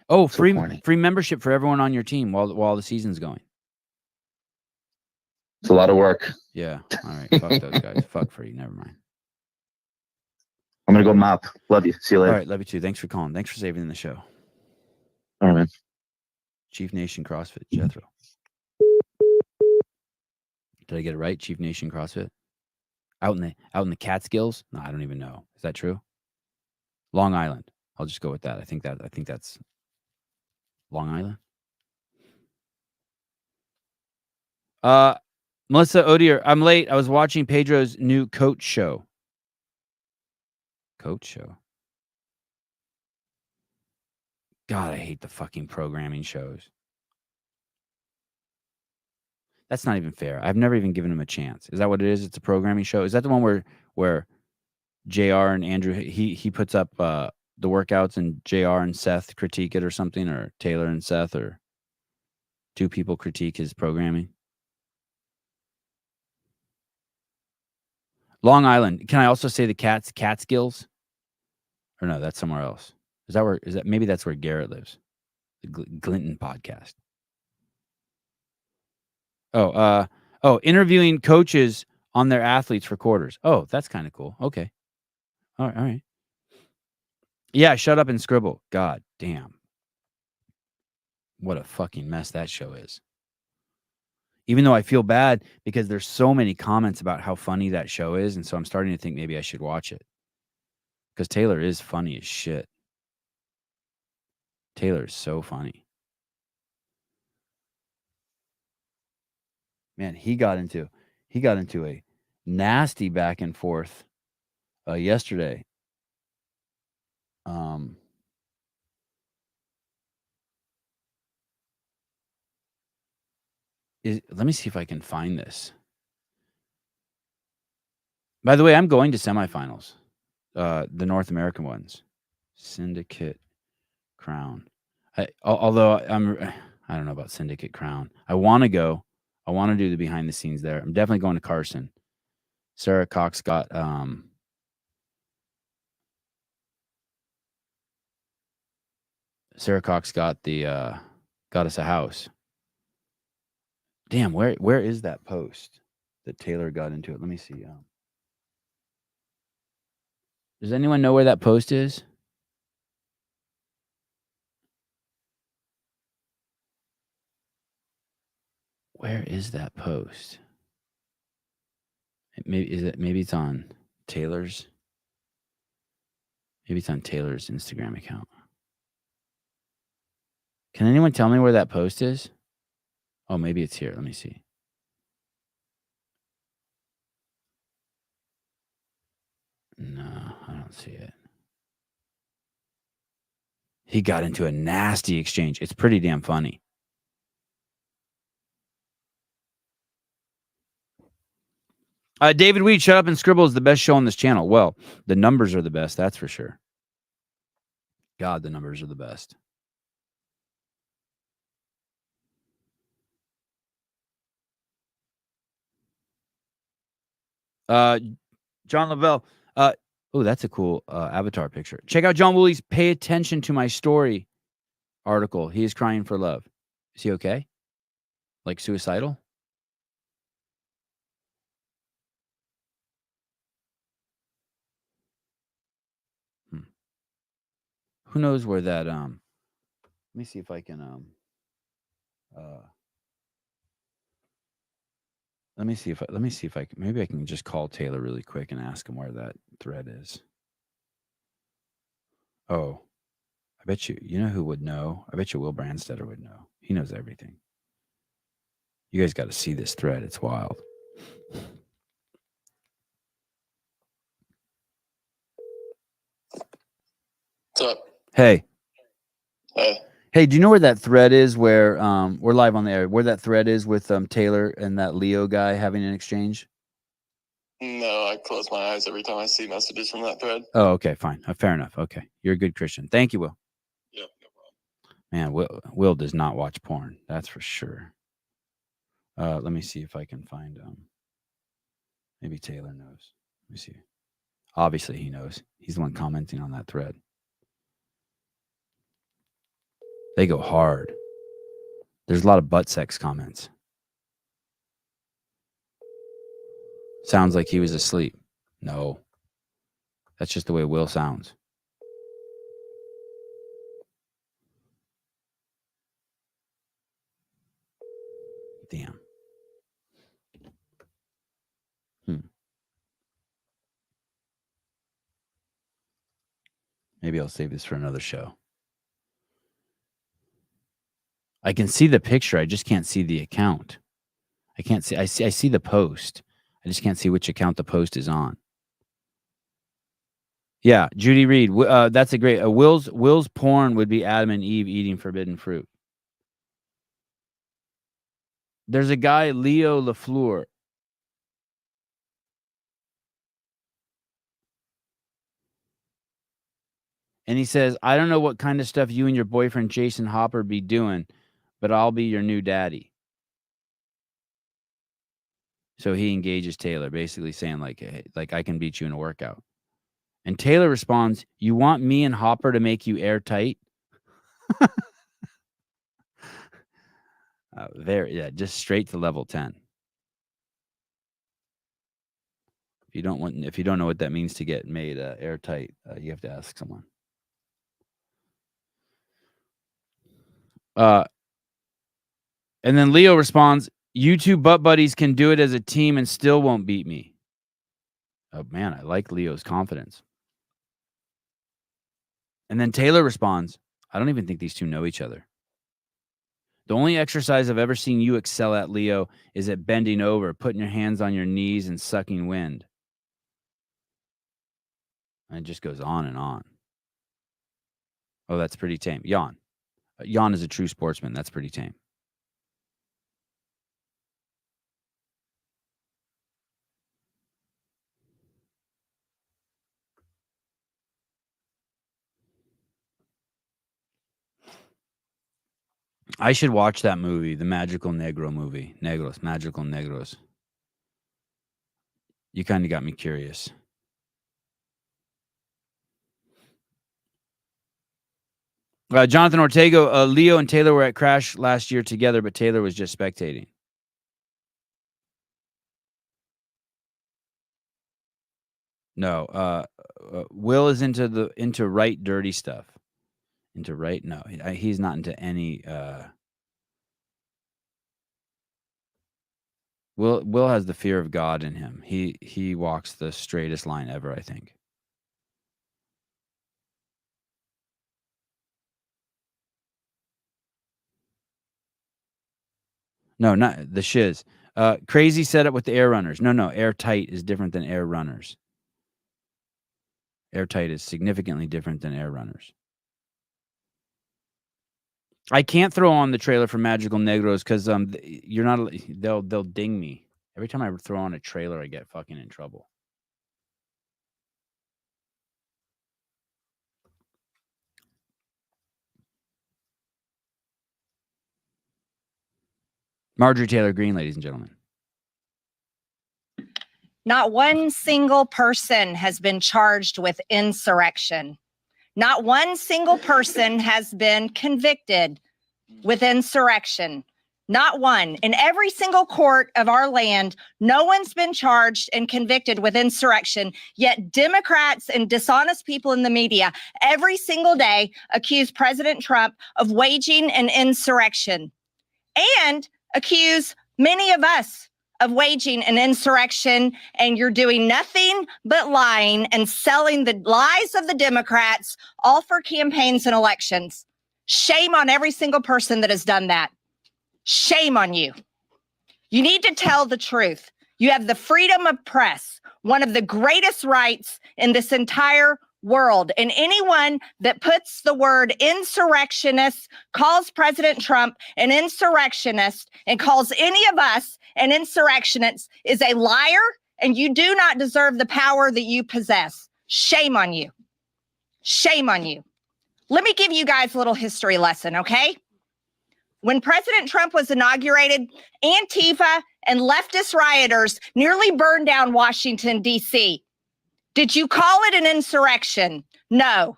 Oh, free membership for everyone on your team while the season's going. It's a lot of work. Yeah. All right. Fuck those guys. Fuck free. Never mind. I'm going to go mop. Love you. See you later. All right. Love you too. Thanks for calling. Thanks for saving the show. All right, man. Chief Nation CrossFit, Jethro. Did I get it right? Chief Nation CrossFit? Out in the Catskills? No, I don't even know. Is that true? Long Island. I'll just go with that. I think that's Long Island. Melissa Odier, I'm late. I was watching Pedro's new coach show. Coach show. God, I hate the fucking programming shows. That's not even fair. I've never even given him a chance. Is that what it is? It's a programming show. Is that the one where JR and Andrew he puts up the workouts and JR and Seth critique it or something, or Taylor and Seth, or two people critique his programming? Long Island. Can I also say the Catskills? Or no, that's somewhere else. Maybe that's where Garrett lives. The Glinton podcast. Interviewing coaches on their athletes for quarters. Oh, that's kind of cool. Okay. All right. Yeah, shut up and scribble. God damn. What a fucking mess that show is. Even though I feel bad because there's so many comments about how funny that show is, and so I'm starting to think maybe I should watch it. Because Taylor is funny as shit. Taylor is so funny. Man, he got into a nasty back and forth yesterday. Let me see if I can find this. By the way, I'm going to semifinals, the North American ones, Syndicate Crown. Although I don't know about Syndicate Crown. I want to go. I want to do the behind the scenes there. I'm definitely going to Carson. Sarah Cox got got us a house. Damn, where is that post that Taylor got into it? Let me see. Does anyone know where that post is? Where is that post? Maybe it's on Taylor's. Maybe it's on Taylor's Instagram account. Can anyone tell me where that post is? Oh, maybe it's here. Let me see. No, I don't see it. He got into a nasty exchange. It's pretty damn funny. David Weed, Shut Up and Scribble is the best show on this channel. Well, the numbers are the best, that's for sure. God, the numbers are the best. John Lavelle. Oh, that's a cool avatar picture. Check out John Woolley's Pay Attention to My Story article. He is crying for love. Is he okay? Like suicidal? Who knows where that let me see if I can let me see if I can, maybe I can just call Taylor really quick and ask him where that thread is. Oh, I bet you know who would know? I bet you Will Brandstetter would know. He knows everything. You guys got to see this thread. It's wild. What's up? Hey. Hey. Hey, do you know where that thread is where we're live on the air, where that thread is with Taylor and that Leo guy having an exchange? No, I close my eyes every time I see messages from that thread. Oh, okay, fine. Fair enough. Okay. You're a good Christian. Thank you, Will. Yep, no problem. Man, Will does not watch porn. That's for sure. Let me see if I can find maybe Taylor knows. Let me see. Obviously he knows. He's the one commenting on that thread. They go hard. There's a lot of butt sex comments. Sounds like he was asleep. No. That's just the way Will sounds. Damn. Maybe I'll save this for another show. I can see the picture. I just can't see the account. I can't see. I see the post. I just can't see which account the post is on. Yeah, Judy Reed. That's a great. Will's porn would be Adam and Eve eating forbidden fruit. There's a guy, Leo LaFleur. And he says, I don't know what kind of stuff you and your boyfriend, Jason Hopper, be doing, but I'll be your new daddy. So he engages Taylor, basically saying like, hey, like I can beat you in a workout. And Taylor responds, "You want me and Hopper to make you airtight?" Just straight to level 10. If you don't know what that means to get made airtight, you have to ask someone. And then Leo responds, "You two butt buddies can do it as a team and still won't beat me." Oh man, I like Leo's confidence. And then Taylor responds, "I don't even think these two know each other. The only exercise I've ever seen you excel at, Leo, is at bending over, putting your hands on your knees and sucking wind." And it just goes on and on. Oh, that's pretty tame. Yawn. Yawn is a true sportsman. That's pretty tame. I should watch that movie, the Magical Negro movie. Magical Negros. You kind of got me curious. Jonathan Ortega, Leo and Taylor were at Crash last year together, but Taylor was just spectating. No, Will is into right dirty stuff. Into right? No, he's not into any. Will has the fear of God in him. He walks the straightest line ever, I think. No, not the shiz. Crazy setup with the air runners. No, airtight is different than air runners. Airtight is significantly different than air runners. I can't throw on the trailer for Magical Negros because you're not. They'll ding me every time I throw on a trailer. I get fucking in trouble. Marjorie Taylor Greene, ladies and gentlemen. Not one single person has been charged with insurrection. Not one single person has been convicted with insurrection. Not one. In every single court of our land, no one's been charged and convicted with insurrection. Yet Democrats and dishonest people in the media every single day accuse President Trump of waging an insurrection and accuse many of us of waging an insurrection, and you're doing nothing but lying and selling the lies of the Democrats, all for campaigns and elections. Shame on every single person that has done that. Shame on you. You need to tell the truth. You have the freedom of press, one of the greatest rights in this entire world. And anyone that puts the word insurrectionist, calls President Trump an insurrectionist, and calls any of us an insurrectionist is a liar, and you do not deserve the power that you possess. Shame on you. Shame on you. Let me give you guys a little history lesson, okay? When President Trump was inaugurated, Antifa and leftist rioters nearly burned down Washington, D.C. Did you call it an insurrection? No.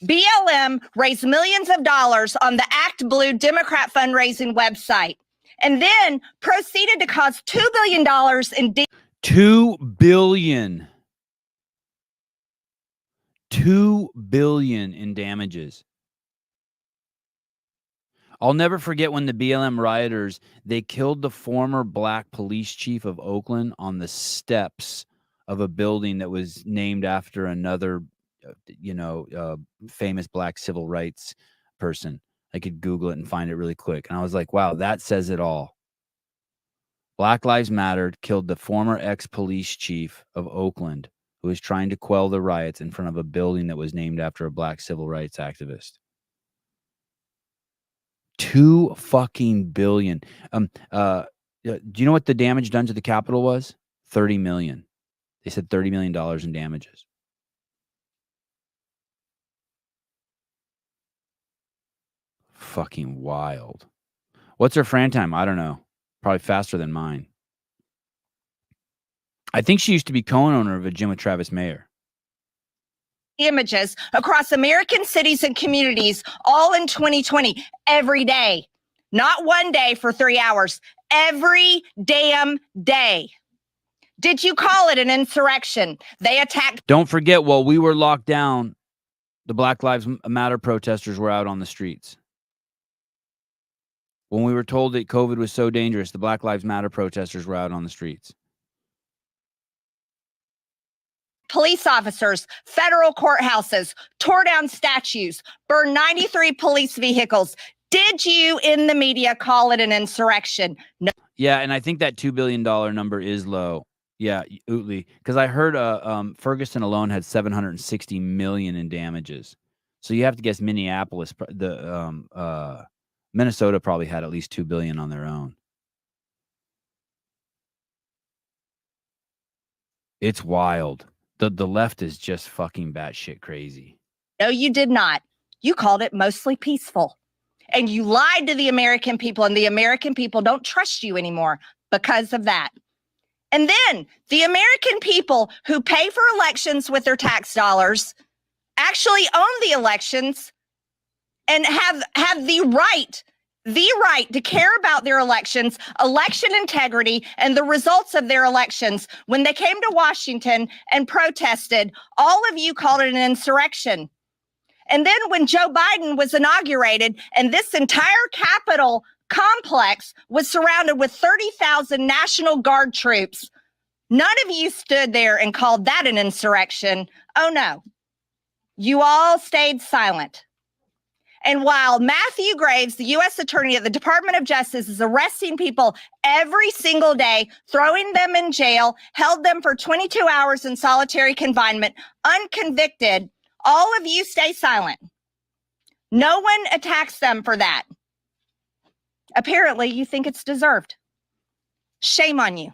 BLM raised millions of dollars on the Act Blue Democrat fundraising website and then proceeded to cause $2 billion in $2 billion. $2 billion in damages. I'll never forget when the BLM rioters, they killed the former black police chief of Oakland on the steps of a building that was named after another, famous black civil rights person. I could Google it and find it really quick. And I was like, wow, that says it all. Black Lives Matter killed the former ex-police chief of Oakland who was trying to quell the riots in front of a building that was named after a black civil rights activist. $2 fucking billion. Do you know what the damage done to the Capitol was? $30 million. They said $30 million in damages. Fucking wild. What's her Fran time? I don't know. Probably faster than mine. I think she used to be co-owner of a gym with Travis Mayer. images across American cities and communities, all in 2020, every day. Not one day for 3 hours, every damn day. Did you call it an insurrection? They attacked. Don't forget, while we were locked down, the Black Lives Matter protesters were out on the streets. When we were told that COVID was so dangerous, the Black Lives Matter protesters were out on the streets. Police officers, federal courthouses, tore down statues, burned 93 police vehicles. Did you in the media call it an insurrection? No. Yeah, and I think that $2 billion number is low. Yeah, Utley, because I heard Ferguson alone had 760 million in damages. So you have to guess Minneapolis, Minnesota probably had at least 2 billion on their own. It's wild. The left is just fucking batshit crazy. No, you did not. You called it mostly peaceful. And you lied to the American people, and the American people don't trust you anymore because of that. And then the American people who pay for elections with their tax dollars actually own the elections and have the right to care about their elections, election integrity, and the results of their elections. When they came to Washington and protested, all of you called it an insurrection. And then when Joe Biden was inaugurated and this entire Capitol complex was surrounded with 30,000 National Guard troops, none of you stood there and called that an insurrection. Oh, no. You all stayed silent. And while Matthew Graves, the U.S. Attorney at the Department of Justice, is arresting people every single day, throwing them in jail, held them for 22 hours in solitary confinement, unconvicted, all of you stay silent. No one attacks them for that. Apparently, you think it's deserved. Shame on you.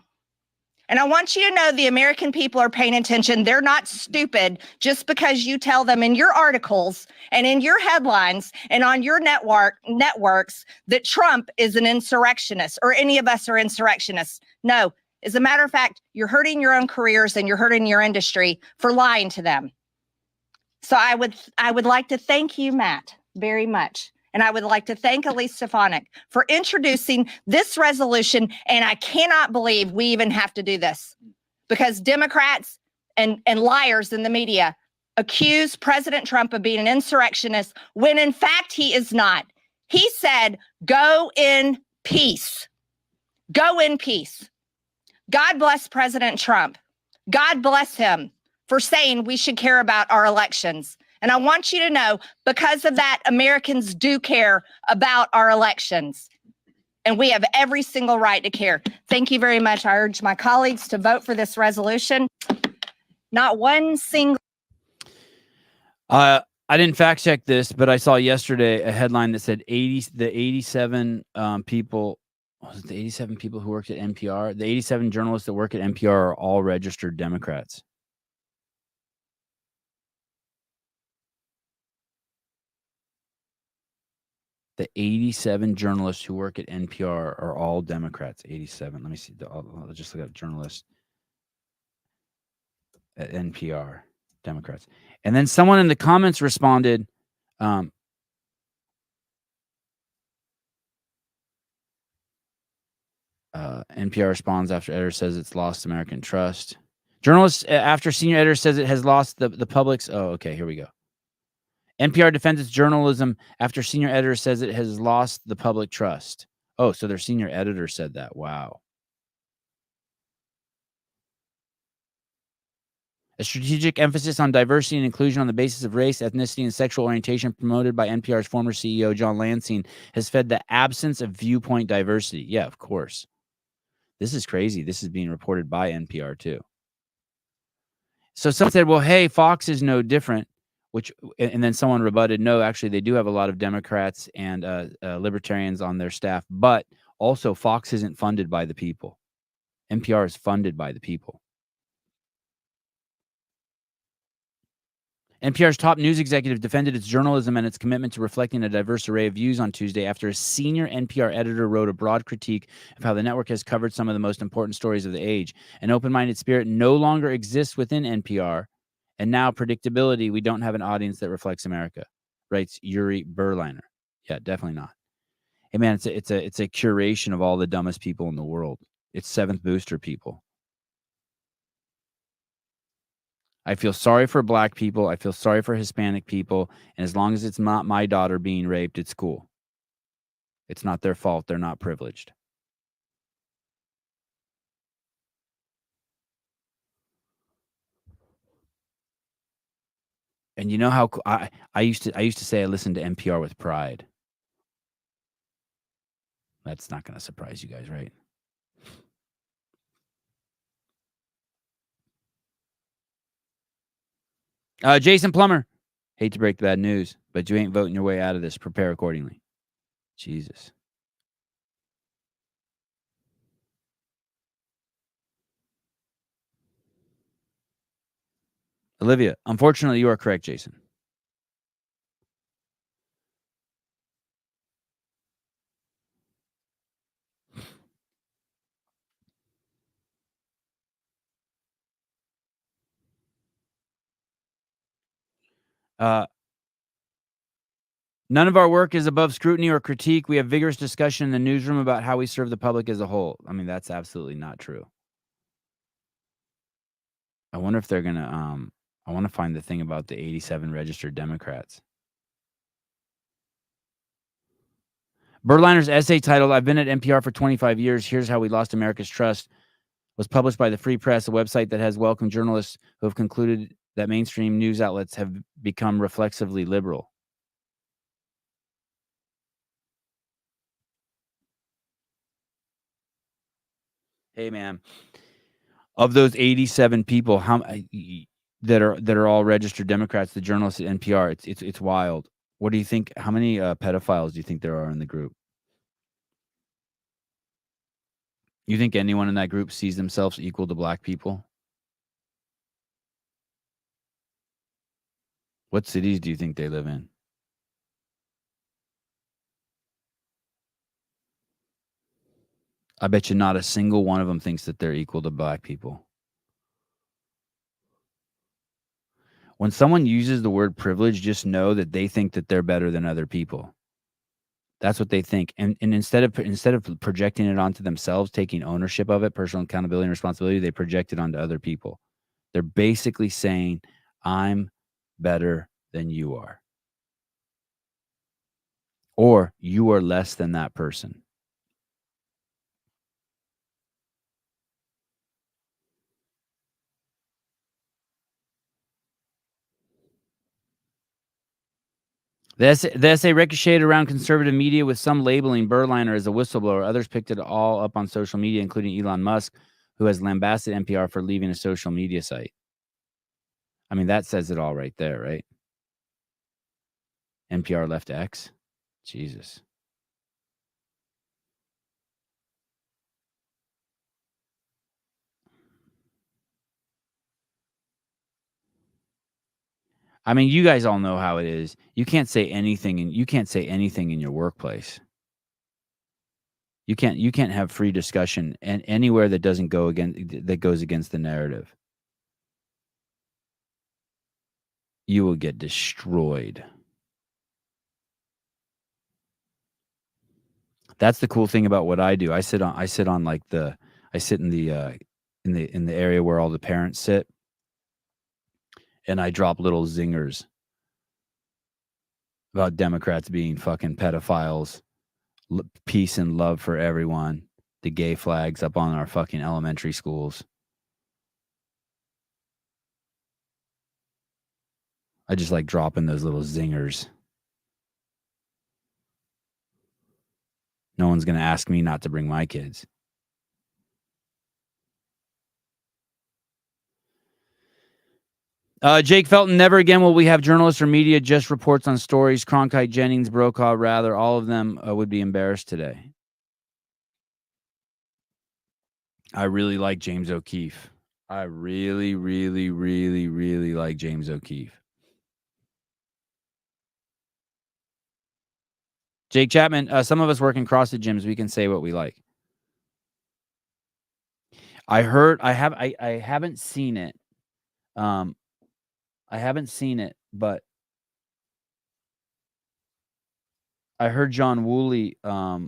And I want you to know the American people are paying attention. They're not stupid just because you tell them in your articles and in your headlines and on your networks that Trump is an insurrectionist or any of us are insurrectionists. No, as a matter of fact, you're hurting your own careers and you're hurting your industry for lying to them. So I would like to thank you, Matt, very much. And I would like to thank Elise Stefanik for introducing this resolution. And I cannot believe we even have to do this because Democrats and liars in the media accuse President Trump of being an insurrectionist when in fact he is not. He said, go in peace. Go in peace. God bless President Trump. God bless him for saying we should care about our elections. And I want you to know, because of that, Americans do care about our elections. And we have every single right to care. Thank you very much. I urge my colleagues to vote for this resolution. Not one single. I didn't fact check this, but I saw yesterday a headline that said 87 people. Was it the 87 people who worked at NPR? The 87 journalists that work at NPR are all registered Democrats. The 87 journalists who work at NPR are all Democrats. 87. Let me see. I'll just look up journalists at NPR, Democrats. And then someone in the comments responded, NPR responds after editor says it's lost American trust. Journalists after senior editor says it has lost the public's. Oh, okay. Here we go. NPR defends its journalism after senior editor says it has lost the public trust. Oh, so their senior editor said that. Wow. A strategic emphasis on diversity and inclusion on the basis of race, ethnicity, and sexual orientation promoted by NPR's former CEO, John Lansing, has fed the absence of viewpoint diversity. Yeah, of course. This is crazy. This is being reported by NPR, too. So someone said, well, hey, Fox is no different. And then someone rebutted, no, actually, they do have a lot of Democrats and libertarians on their staff, but also Fox isn't funded by the people. NPR is funded by the people. NPR's top news executive defended its journalism and its commitment to reflecting a diverse array of views on Tuesday after a senior NPR editor wrote a broad critique of how the network has covered some of the most important stories of the age. An open-minded spirit no longer exists within NPR, And now predictability, we don't have an audience that reflects America, writes Yuri Berliner. Yeah, definitely not. Hey man, it's a curation of all the dumbest people in the world. It's seventh booster people. I feel sorry for black people. I feel sorry for Hispanic people. And as long as it's not my daughter being raped, it's cool. It's not their fault. They're not privileged. And you know how I used to say I listened to NPR with pride. That's not going to surprise you guys, right? Jason Plummer. Hate to break the bad news, but you ain't voting your way out of this. Prepare accordingly. Jesus. Olivia, unfortunately, you are correct, Jason. None of our work is above scrutiny or critique. We have vigorous discussion in the newsroom about how we serve the public as a whole. I mean, that's absolutely not true. I wonder if they're going to, I want to find the thing about the 87 registered Democrats. Berliner's essay titled, I've been at NPR for 25 years. Here's how we lost America's trust, was published by the Free Press, a website that has welcomed journalists who have concluded that mainstream news outlets have become reflexively liberal. Hey, man, of those 87 people, how that are all registered Democrats, the journalists at NPR, it's wild. What do you think? How many pedophiles do you think there are in the group? You think anyone in that group sees themselves equal to black people? What cities do you think they live in? I bet you not a single one of them thinks that they're equal to black people. When someone uses the word privilege, just know that they think that they're better than other people. That's what they think. And instead of projecting it onto themselves, taking ownership of it, personal accountability and responsibility, they project it onto other people. They're basically saying, I'm better than you are. Or you are less than that person. The essay ricocheted around conservative media with some labeling Berliner as a whistleblower. Others picked it all up on social media, including Elon Musk, who has lambasted NPR for leaving a social media site. I mean, that says it all right there, right? NPR left X? Jesus. I mean, you guys all know how it is. You can't say anything in your workplace. You can't have free discussion and anywhere that goes against the narrative. You will get destroyed. That's the cool thing about what I do. I sit in the area where all the parents sit, and I drop little zingers about Democrats being fucking pedophiles, peace and love for everyone, the gay flags up on our fucking elementary schools. I just like dropping those little zingers. No one's going to ask me not to bring my kids. Jake Felton, never again will we have journalists or media just reports on stories. Cronkite, Jennings, Brokaw, rather, all of them would be embarrassed today. I really like James O'Keefe. I really, really, really, really like James O'Keefe. Jake Chapman, some of us work in CrossFit gyms. We can say what we like. I haven't seen it. I haven't seen it, but I heard John Woolley. I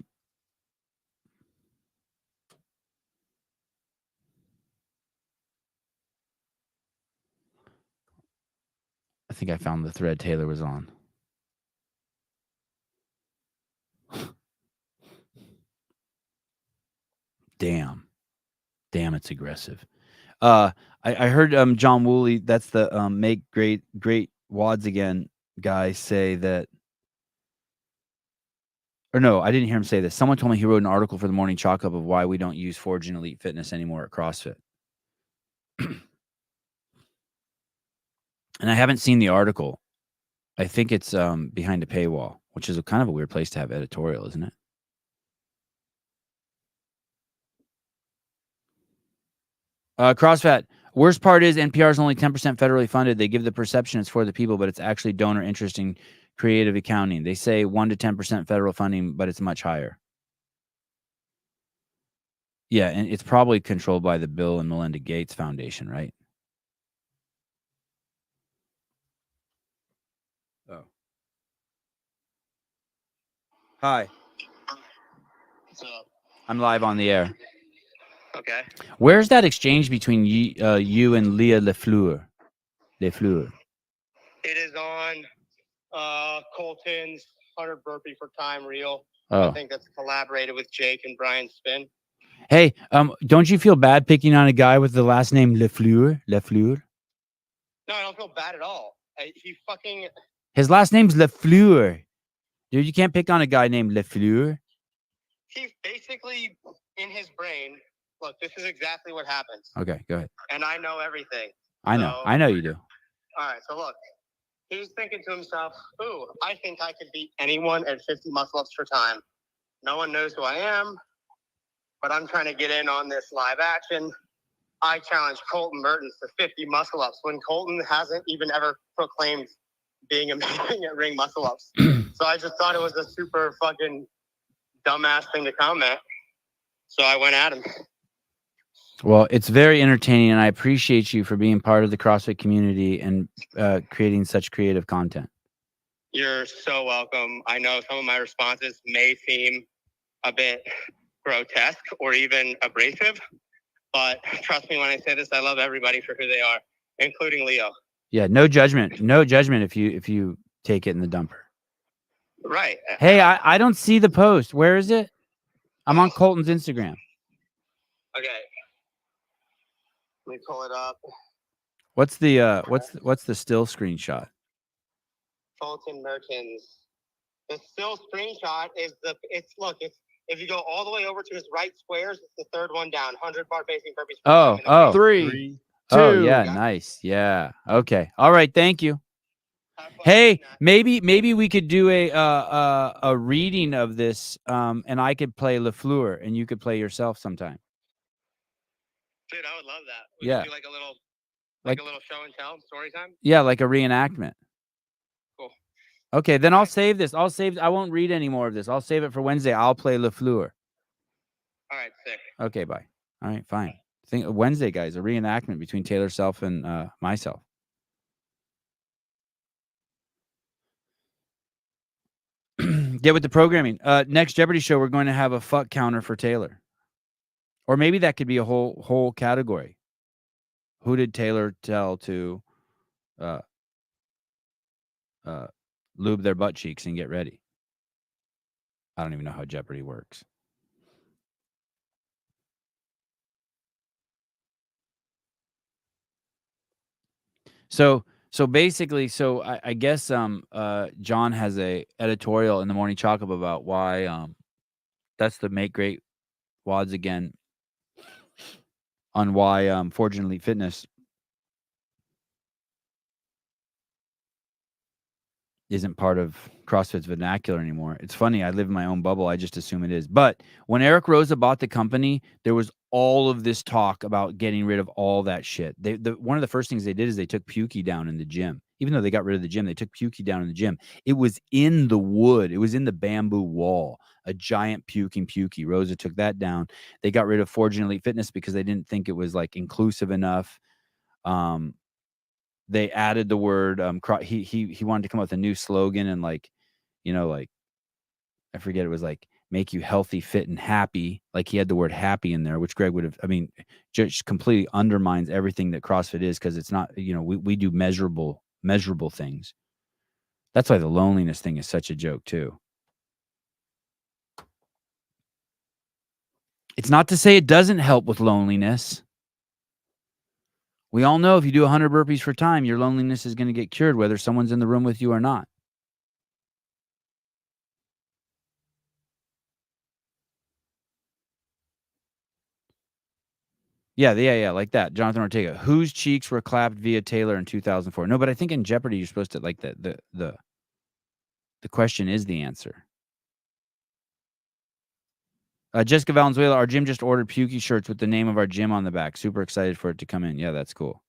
think I found the thread Taylor was on. Damn, it's aggressive. I heard John Woolley, that's the make great wads again guy, say that. Or no, I didn't hear him say this. Someone told me he wrote an article for the Morning Chalk Up of why we don't use Forge and Elite Fitness anymore at CrossFit. And I haven't seen the article. I think it's behind a paywall, which is a kind of a weird place to have editorial, isn't it? CrossFit. Worst part is NPR is only 10% federally funded. They give the perception it's for the people, but it's actually donor interest in creative accounting. They say 1 to 10% federal funding, but it's much higher. Yeah, and it's probably controlled by the Bill and Melinda Gates Foundation, right? Oh. Hi. What's up? I'm live on the air. Okay. Where's that exchange between you and Leah Lefleur? Lefleur. It is on Colton's 100 burpee for time reel. Oh. I think that's collaborated with Jake and Brian Spin. Hey, don't you feel bad picking on a guy with the last name Lefleur? Lefleur? No, I don't feel bad at all. He fucking... His last name's Lefleur. Dude, you can't pick on a guy named Lefleur. He basically, in his brain, look, this is exactly what happens. Okay, go ahead. And I know everything. I know you do. All right, so look. He was thinking to himself, ooh, I think I could beat anyone at 50 muscle-ups for time. No one knows who I am, but I'm trying to get in on this live action. I challenge Colton Mertens to 50 muscle-ups when Colton hasn't even ever proclaimed being amazing at ring muscle-ups. So I just thought it was a super fucking dumbass thing to comment. So I went at him. Well, it's very entertaining, and I appreciate you for being part of the CrossFit community and creating such creative content. You're so welcome. I know some of my responses may seem a bit grotesque or even abrasive, but trust me when I say this, I love everybody for who they are, including Leo. Yeah, no judgment. No judgment if you take it in the dumper. Right. Hey, I don't see the post. Where is it? I'm on Colton's Instagram. Okay. Let me pull it up. What's the still screenshot? Colton Mertens. The still screenshot is if you go all the way over to his right squares, it's the third one down. 100 bar facing burpees. Oh. 3, 2. Oh, yeah, nice. Yeah. Okay. All right. Thank you. Hey, maybe we could do a reading of this, and I could play Lefleur, and you could play yourself sometime. Dude, I would love that. We Yeah. could do like a little show and tell story time. Yeah, like a reenactment. Cool. Okay, then I'll save this. I won't read any more of this. I'll save it for Wednesday. I'll play Lefleur. All right, sick. Okay, bye. All right, fine. Think Wednesday, guys, a reenactment between Taylor Self and myself. Get with the programming. Next Jeopardy show, we're going to have a fuck counter for Taylor. Or maybe that could be a whole category. Who did Taylor tell to lube their butt cheeks and get ready? I don't even know how Jeopardy works. So basically, I guess John has a editorial in the Morning Chalk Up about why that's the make great wads again on why Forge and Elite Fitness isn't part of CrossFit's vernacular anymore. It's funny. I live in my own bubble. I just assume it is. But when Eric Roza bought the company, there was all of this talk about getting rid of all that shit. One of the first things they did is they took Pukey down in the gym. Even though they got rid of the gym, they took Pukey down in the gym. It was in the wood. It was in the bamboo wall, a giant puking Pukey. Rosa took that down. They got rid of Forge and Elite Fitness because they didn't think it was like inclusive enough. they added the word he wanted to come up with a new slogan and like, you know, like I forget, it was like make you healthy, fit, and happy. Like he had the word happy in there, which Greg would have, I mean, just completely undermines everything that CrossFit is, because it's not, you know, we do measurable things. That's why the loneliness thing is such a joke too. It's not to say it doesn't help with loneliness. We all know if you do 100 burpees for time, your loneliness is going to get cured, whether someone's in the room with you or not. Yeah, like that. Jonathan Ortega. Whose cheeks were clapped via Taylor in 2004? No, but I think in Jeopardy you're supposed to like the question is the answer. Jessica Valenzuela, our gym just ordered Pukey shirts with the name of our gym on the back. Super excited for it to come in. Yeah, that's cool.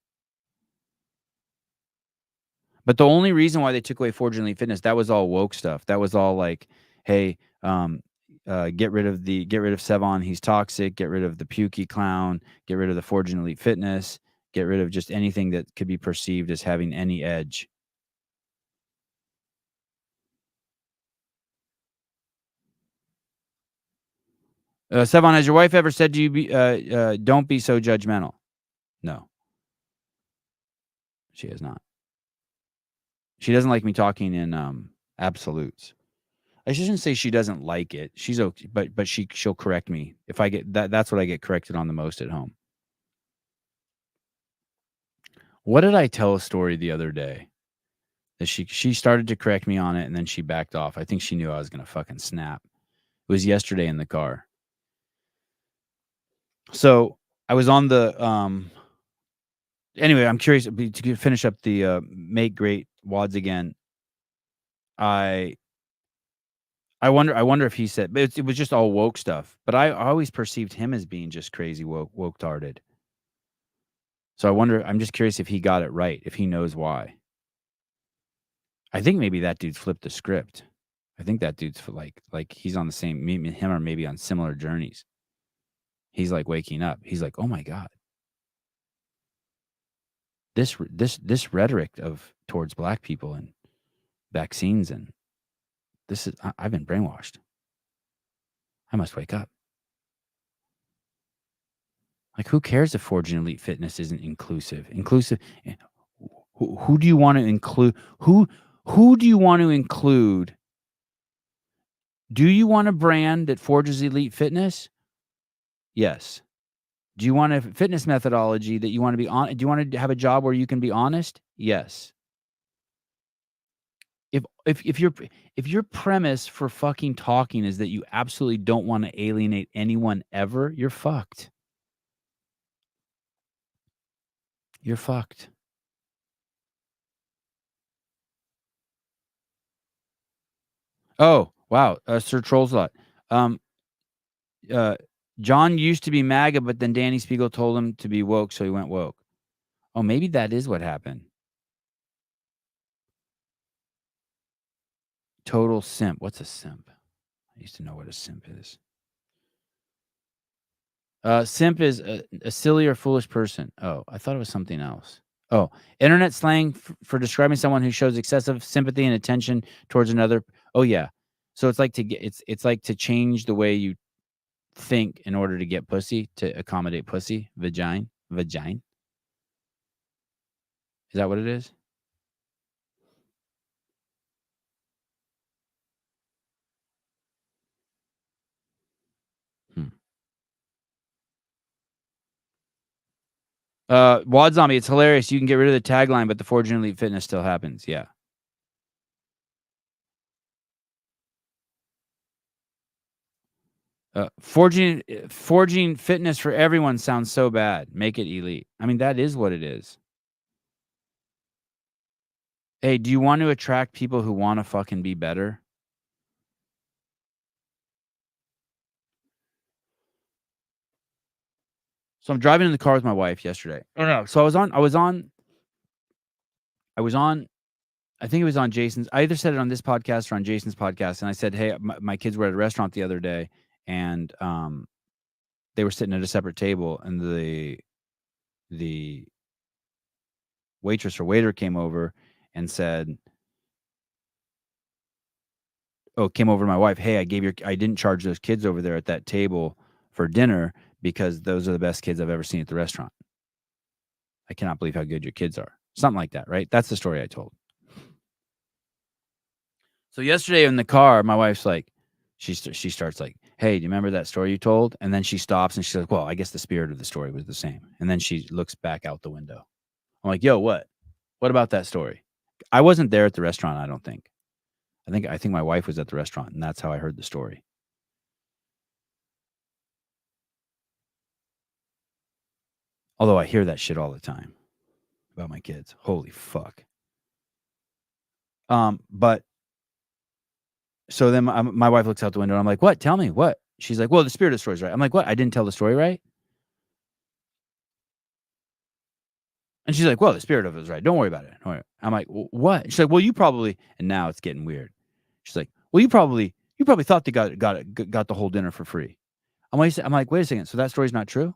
But the only reason why they took away Forge and Elite Fitness, that was all woke stuff. That was all like, hey, get rid of Sevon, he's toxic. Get rid of the Pukey clown. Get rid of the Forge and Elite Fitness. Get rid of just anything that could be perceived as having any edge. Sevon, has your wife ever said to you, don't be so judgmental? No. She has not. She doesn't like me talking in absolutes. I shouldn't say she doesn't like it. She's okay, but she'll correct me if I get that. That's what I get corrected on the most at home. What did I tell a story the other day that she started to correct me on it and then she backed off? I think she knew I was gonna fucking snap. It was yesterday in the car. So I was on the anyway, I'm curious to finish up the make great WODs again. I wonder if he said, but it was just all woke stuff. But I always perceived him as being just crazy woke-tarded. So I wonder, I'm just curious if he got it right, if he knows why. I think maybe that dude's flipped the script. I think that dude's like he's on the same, him or maybe on similar journeys. He's like waking up. He's like, oh my God. This rhetoric towards black people and vaccines and I've been brainwashed. I must wake up. Like, who cares if Forge and Elite Fitness isn't inclusive? Who do you want to include? Who do you want to include? Do you want a brand that forges Elite Fitness? Yes. Do you want a fitness methodology that you want to be on? Do you want to have a job where you can be honest? Yes. If your premise for fucking talking is that you absolutely don't want to alienate anyone ever, you're fucked. You're fucked. Oh, wow. Sir Trollslot. John used to be MAGA, but then Danny Spiegel told him to be woke, so he went woke. Oh, maybe that is what happened. Total simp. What's a simp? I used to know what a simp is. Simp is a silly or foolish person. Oh, I thought it was something else. Oh, internet slang for describing someone who shows excessive sympathy and attention towards another. Oh yeah. So it's like it's like to change the way you think in order to get pussy, to accommodate pussy, vagina. Is that what it is? Wad Zombie, it's hilarious. You can get rid of the tagline, but the Forge and Elite Fitness still happens. Yeah. Forging fitness for everyone sounds so bad. Make it elite. I mean, that is what it is. Hey, do you want to attract people who want to fucking be better? So I'm driving in the car with my wife yesterday. Oh no. So I was on, I think it was on Jason's. I either said it on this podcast or on Jason's podcast. And I said, hey, my kids were at a restaurant the other day and they were sitting at a separate table and the waitress or waiter came over and said, came over to my wife, hey, I didn't charge those kids over there at that table for dinner because those are the best kids I've ever seen at the restaurant. I cannot believe how good your kids are. Something like that, right? That's the story I told. So yesterday in the car, my wife's like, she starts like, hey, do you remember that story you told? And then she stops and she's like, well, I guess the spirit of the story was the same. And then she looks back out the window. I'm like, yo, what? What about that story? I wasn't there at the restaurant, I don't think. I think my wife was at the restaurant, and that's how I heard the story. Although I hear that shit all the time about my kids. Holy fuck. But so then my wife looks out the window, and I'm like, what? Tell me, what? She's like, well, the spirit of the story's right. I'm like, what? I didn't tell the story right? And she's like, well, the spirit of it was right. Don't worry about it. Don't worry. I'm like, what? She's like, well, you probably, and now it's getting weird. She's like, well, you probably thought they got the whole dinner for free. I'm like, wait a second. So that story's not true?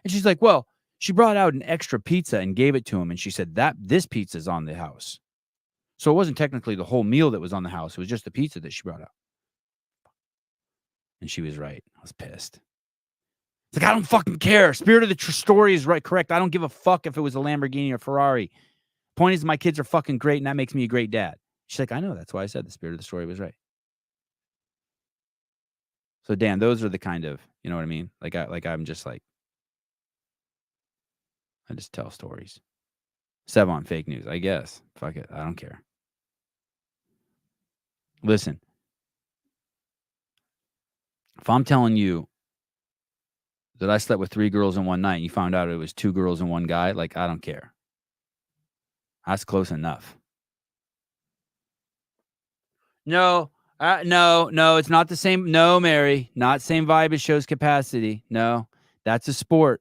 And she's like, well, she brought out an extra pizza and gave it to him. And she said that this pizza's on the house. So it wasn't technically the whole meal that was on the house. It was just the pizza that she brought out. And she was right. I was pissed. It's like, I don't fucking care. Spirit of the story is right, correct. I don't give a fuck if it was a Lamborghini or Ferrari. Point is, my kids are fucking great, and that makes me a great dad. She's like, I know. That's why I said the spirit of the story was right. So, Dan, those are the kind of, you know what I mean? I'm just like, I just tell stories. Sevon, fake news, I guess. Fuck it. I don't care. Listen, if I'm telling you that I slept with 3 girls in one night and you found out it was 2 girls and 1 guy, like, I don't care. That's close enough. No, it's not the same. No, Mary, not same vibe as show's capacity. No, that's a sport.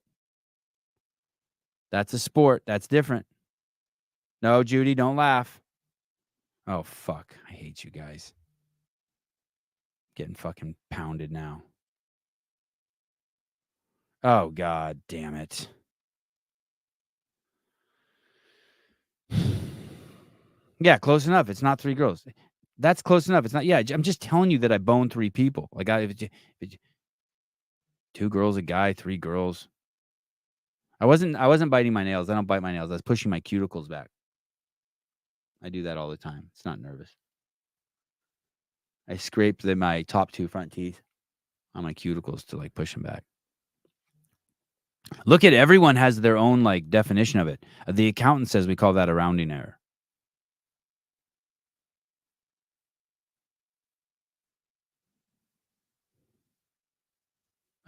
That's a sport. That's different. No, Judy, don't laugh. Oh, fuck. I hate you guys. Getting fucking pounded now. Oh, God damn it. Yeah, close enough. It's not 3 girls. That's close enough. It's not. Yeah, I'm just telling you that I boned 3 people. Like, 2 girls, a guy, 3 girls. I wasn't biting my nails. I don't bite my nails. I was pushing my cuticles back. I do that all the time. It's not nervous. I scraped my top 2 front teeth on my cuticles to like push them back. Look at everyone has their own like definition of it. The accountant says we call that a rounding error.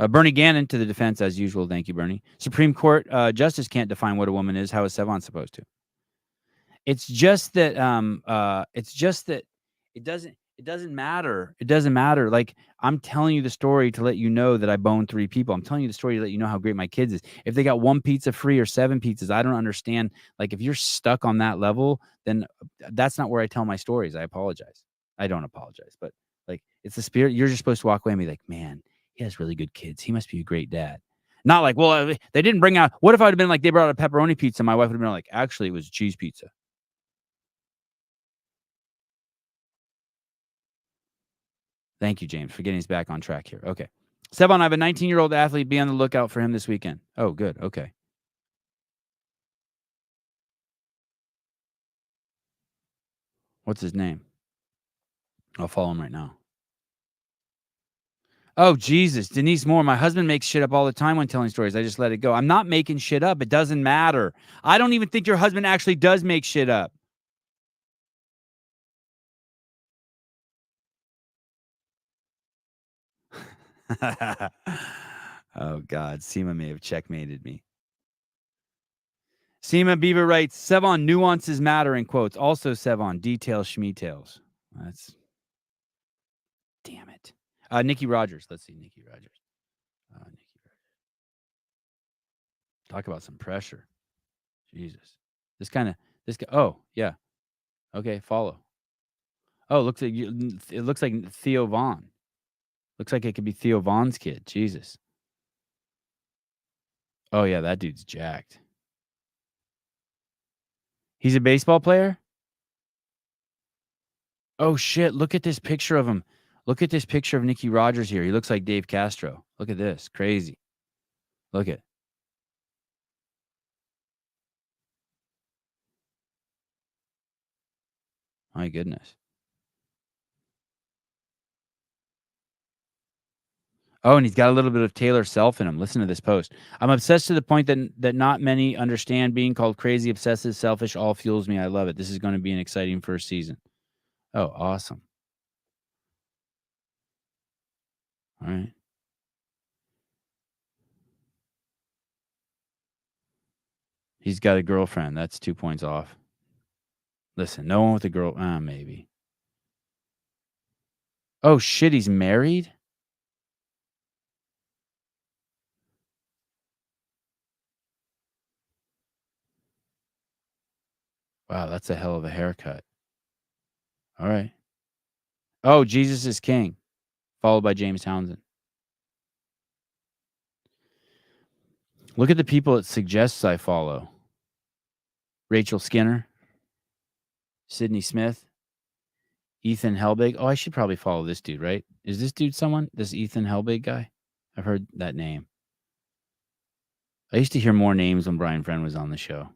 Bernie Gannon to the defense as usual. Thank you, Bernie. Supreme Court justice can't define what a woman is. How is Sevon supposed to? It's just that it doesn't matter. It doesn't matter. Like, I'm telling you the story to let you know that I boned 3 people. I'm telling you the story to let you know how great my kids is. If they got 1 pizza free or 7 pizzas, I don't understand. Like, if you're stuck on that level, then that's not where I tell my stories. I apologize. I don't apologize, but like, it's the spirit. You're just supposed to walk away and be like, man, he has really good kids. He must be a great dad. Not like, well, they didn't bring out. What if I would have been like, they brought out a pepperoni pizza? My wife would have been like, actually, it was cheese pizza. Thank you, James, for getting us back on track here. Okay. Sevon, I have a 19-year-old athlete. Be on the lookout for him this weekend. Oh, good. Okay. What's his name? I'll follow him right now. Oh, Jesus. Denise Moore. My husband makes shit up all the time when telling stories. I just let it go. I'm not making shit up. It doesn't matter. I don't even think your husband actually does make shit up. Oh, God. Seema may have checkmated me. Seema Beaver writes, Sevon, nuances matter in quotes. Also, Sevon, details, schmeetails. That's... Damn it. Nikki Rogers. Let's see. Nikki Rogers. Talk about some pressure. Jesus. This guy. Oh, yeah. Okay, follow. Oh, it looks like Theo Vaughn. Looks like it could be Theo Vaughn's kid. Jesus. Oh, yeah, that dude's jacked. He's a baseball player? Oh, shit. Look at this picture of him. Look at this picture of Nicky Rogers here. He looks like Dave Castro. Look at this. Crazy. Look at. My goodness. Oh, and he's got a little bit of Taylor Self in him. Listen to this post. I'm obsessed to the point that not many understand. Being called crazy, obsessive, selfish all fuels me. I love it. This is going to be an exciting first season. Oh, awesome. All right. He's got a girlfriend. That's 2 points off. Listen, no one with a girl. Maybe. Oh, shit. He's married? Wow, that's a hell of a haircut. All right. Oh, Jesus is King, followed by James Townsend. Look at the people it suggests I follow. Rachel Skinner, Sydney Smith, Ethan Helbig. Oh, I should probably follow this dude, right? Is this dude someone? This Ethan Helbig guy? I've heard that name. I used to hear more names when Brian Friend was on the show.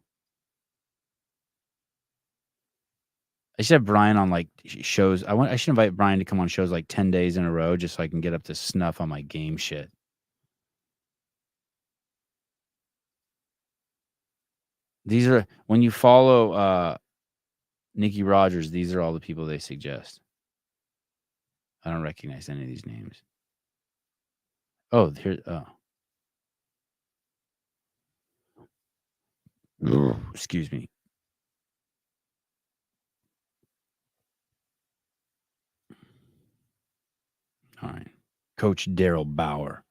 I should have Brian on like shows. I should invite Brian to come on shows like 10 days in a row just so I can get up to snuff on my game shit. These are when you follow Nicky Rogers, these are all the people they suggest. I don't recognize any of these names. Oh, here. Oh, excuse me. All right. Coach Daryl Bauer.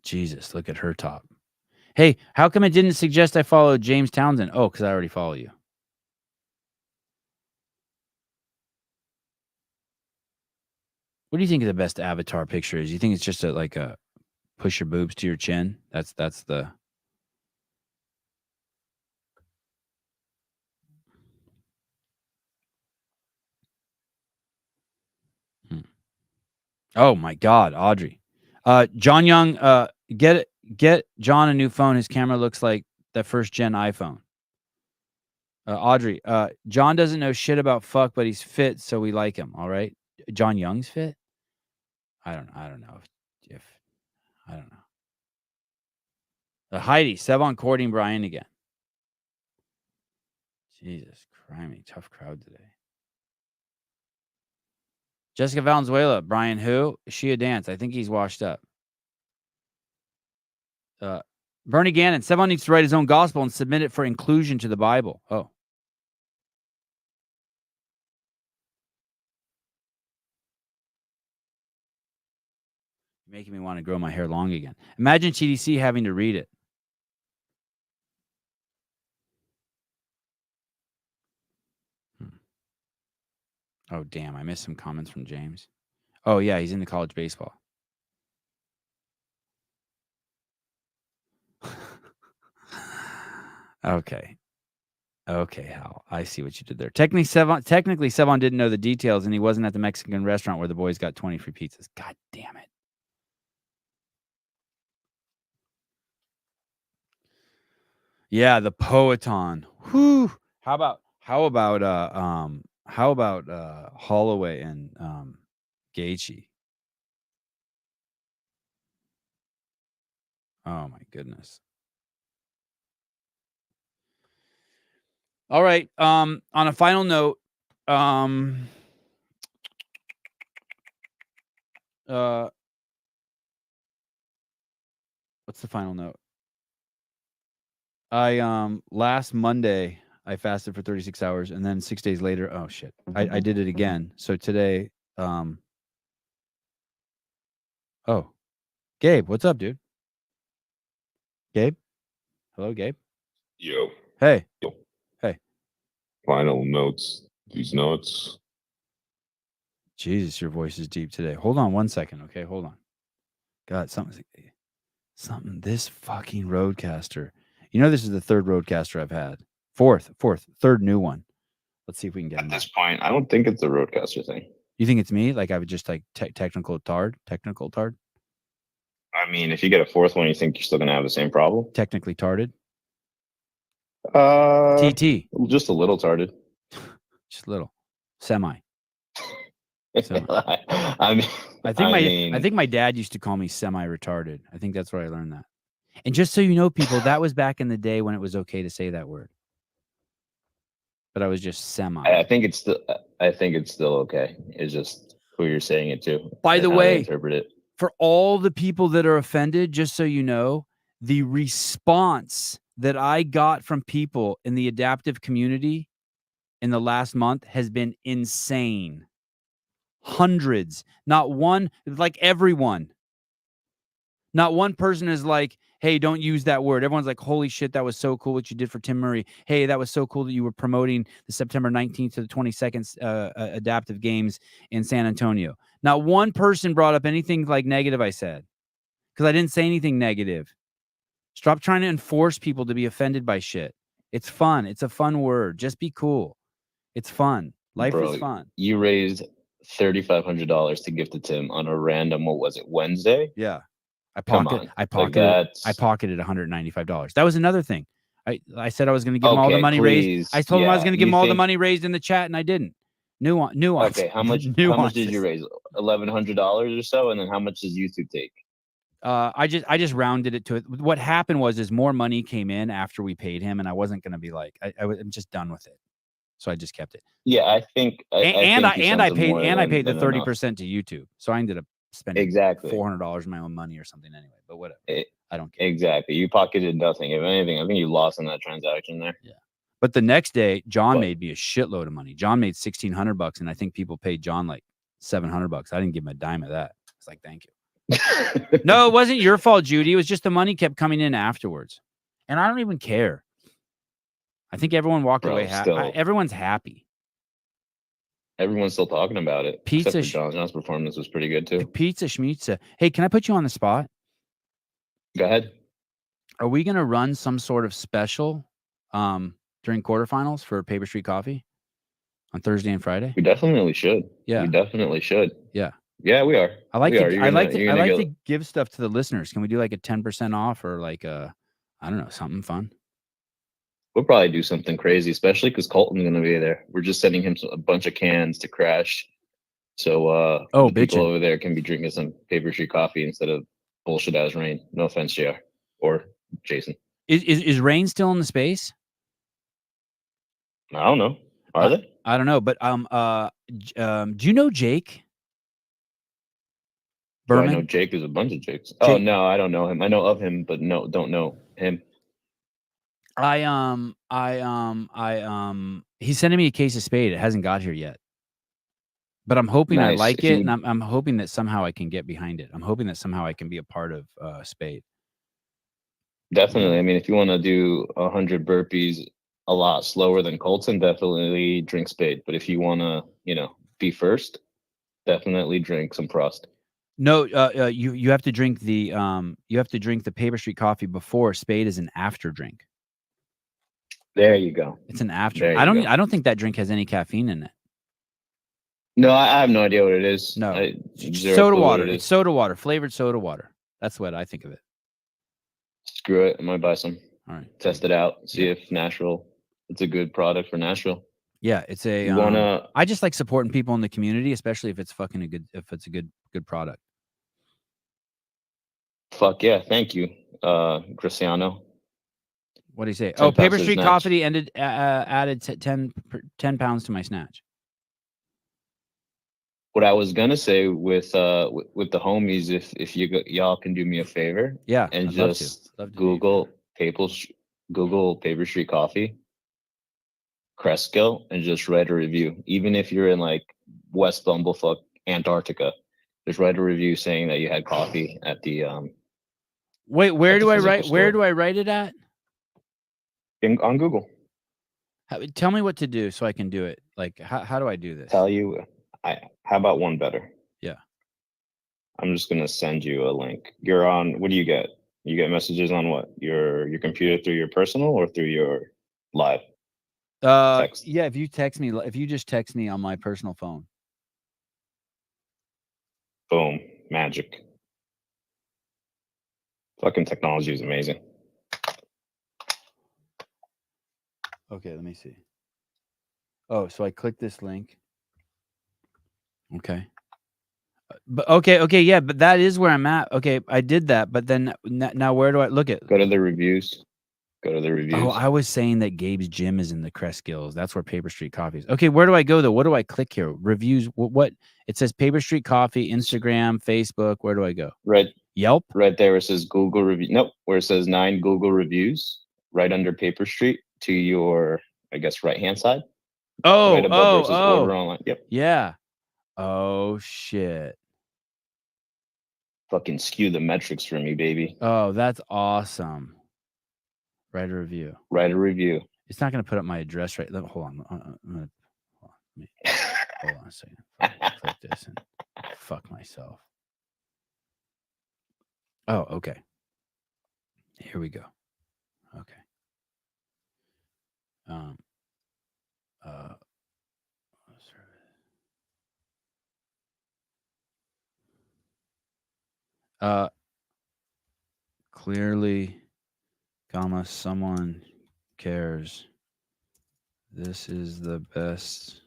Jesus, look at her top. Hey, how come it didn't suggest I follow James Townsend? Oh, because I already follow you. What do you think the best avatar picture is? You think it's just like a push your boobs to your chin? That's the. Oh my God, Audrey. John Young, get John a new phone. His camera looks like the first gen iPhone. Audrey, John doesn't know shit about fuck, but he's fit, so we like him. All right. John Young's fit? I don't know if I don't know. Heidi, Sevon courting Brian again. Jesus crimey, tough crowd today. Jessica Valenzuela, Brian who? Is she a dance? I think he's washed up. Bernie Gannon, Sevon needs to write his own gospel and submit it for inclusion to the Bible. Oh. You're making me want to grow my hair long again. Imagine TDC having to read it. Oh, damn. I missed some comments from James. Oh, yeah. He's into college baseball. Okay. Okay, Hal. I see what you did there. Technically, Sevon didn't know the details, and he wasn't at the Mexican restaurant where the boys got 20 free pizzas. God damn it. Yeah, the Poeton. Whew. How about Holloway and Gaethje? Oh my goodness. All right. On a final note, what's the final note? I last Monday I fasted for 36 hours, and then 6 days later, oh shit, I did it again. So today, oh, Gabe, what's up, dude? Gabe, hello, Gabe. Yo. Hey. Yo. Hey. Final notes. These notes. Jesus, your voice is deep today. Hold on 1 second, okay? Hold on. God, something. This fucking roadcaster You know, this is the third roadcaster I've had. Third new one. Let's see if we can get him. At this point, I don't think it's the roadcaster thing. You think it's me? Like I would just like technical tard? I mean, if you get a fourth one, you think you're still gonna have the same problem? Technically tarded? TT. Just a little tarded. Just a little. Semi. I mean, I think my dad used to call me semi-retarded. I think that's where I learned that. And just so you know, people, that was back in the day when it was okay to say that word. But I was just semi. I think it's still okay. It's just who you're saying it to. By the and how way, they interpret it. For all the people that are offended, just so you know, the response that I got from people in the adaptive community in the last month has been insane. Hundreds, not one, like everyone. Not one person is like, hey, don't use that word. Everyone's like, holy shit, that was so cool what you did for Tim Murray. Hey, that was so cool that you were promoting the September 19th to the 22nd adaptive games in San Antonio. Not one person brought up anything like negative I said, because I didn't say anything negative. Stop trying to enforce people to be offended by shit. It's fun. It's a fun word. Just be cool. It's fun. Life is fun. You raised $3,500 to give to Tim on a random, what was it, Wednesday? Yeah. I Come pocketed $195. That was another thing. I said I was going to give him all the money raised. I told him I was going to give him all the money raised in the chat, and I didn't. Nuance. Okay, how much did you raise? $1,100 or so, and then how much does YouTube take? I just rounded it to it. What happened was more money came in after we paid him, and I wasn't going to be like, I'm just done with it. So I just kept it. Yeah, I think. I paid the 30% to YouTube. So I ended up spending $400 of my own money or something anyway. But whatever. I don't care. Exactly. You pocketed nothing. If anything, I think you lost on that transaction there. Yeah. But the next day, John made me a shitload of money. John made $1,600, and I think people paid John like $700. I didn't give him a dime of that. It's like, thank you. No, it wasn't your fault, Judy. It was just the money kept coming in afterwards, and I don't even care. I think everyone walked away happy. Everyone's happy. Everyone's still talking about it. Pizza. Except for John's performance was pretty good too. Pizza schmizza. Hey, can I put you on the spot? Go ahead. Are we going to run some sort of special during quarterfinals for Paper Street Coffee on Thursday and Friday? We definitely should. Yeah, we definitely should. Yeah. Yeah, we are. I like to give stuff to the listeners. Can we do like a 10% off or like I don't know, something fun? We'll probably do something crazy, especially because Colton's going to be there. We're just sending him a bunch of cans to crash. So people over there can be drinking some Paper Street Coffee instead of bullshit ass Rain. No offense, JR or Jason. Is Rain still in the space? I don't know. Are they? I don't know, but do you know Jake Berman? I know Jake. There's a bunch of Jakes. Oh no, I don't know him. I know of him, but no, don't know him. He's sending me a case of Spade. It hasn't got here yet, but I'm hoping I like it, and I'm hoping that somehow I can get behind it. I'm hoping that somehow I can be a part of Spade. Definitely. I mean, if you want to do 100 burpees a lot slower than Colton, definitely drink Spade. But if you want to, be first, definitely drink some Frost. No, you have to drink the Paper Street Coffee before. Spade is an after drink. There you go. It's an after. I don't think that drink has any caffeine in it. No, I have no idea what it is. No, soda water. It's soda water, flavored soda water. That's what I think of it. Screw it. I might buy some. All right. Test it out. See if Nashville. It's a good product for Nashville. Yeah, it's a. I just like supporting people in the community, especially if it's a good product. Fuck yeah! Thank you, Cristiano. What do you say? Oh, Paper Street Coffee added 10 pounds to my snatch. What I was gonna say with the homies, if y'all can do me a favor, and I'd just Google Paper Street Coffee, Cresco, and just write a review. Even if you're in like West Bumblefuck, Antarctica, just write a review saying that you had coffee at the. Wait, where do I write? Where do I write it at? On Google. Tell me what to do so I can do it. Like, how do I do this? Tell you. How about one better? Yeah. I'm just gonna send you a link. You're on. What do you get? You get messages on what? Your computer through your personal or through your live? Text. Yeah, if you just text me on my personal phone. Boom. Magic. Fucking technology is amazing. Okay, let me see. Oh, so I click this link. Okay. But okay, yeah, but that is where I'm at. Okay, I did that, but then now where do I look at? Go to the reviews. Go to the reviews. Oh, I was saying that Gabe's gym is in the Crest Gills. That's where Paper Street Coffee is. Okay, where do I go though? What do I click here? Reviews. What? It says Paper Street Coffee, Instagram, Facebook. Where do I go? Right. Yelp. Right there where it says Google review. Nope. Where it says 9 Google reviews. Right under Paper Street to your, I guess, right hand side. Oh, right above where it says order online. Yep. Yeah. Oh shit. Fucking skew the metrics for me, baby. Oh, that's awesome. Write a review. Write a review. It's not going to put up my address right. Hold on. Hold on a second. Click this and fuck myself. Oh, okay. Here we go. Okay. Clearly, someone cares. This is the best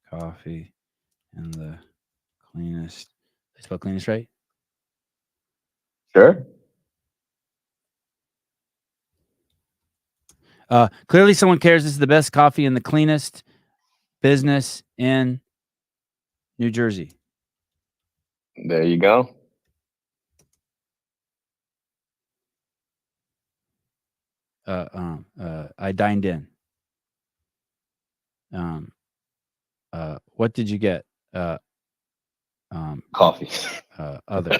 coffee and the cleanest. Did I spell cleanest right? Sure. Clearly, someone cares. This is the best coffee and the cleanest business in New Jersey. There you go. I dined in. What did you get? Coffee. Other.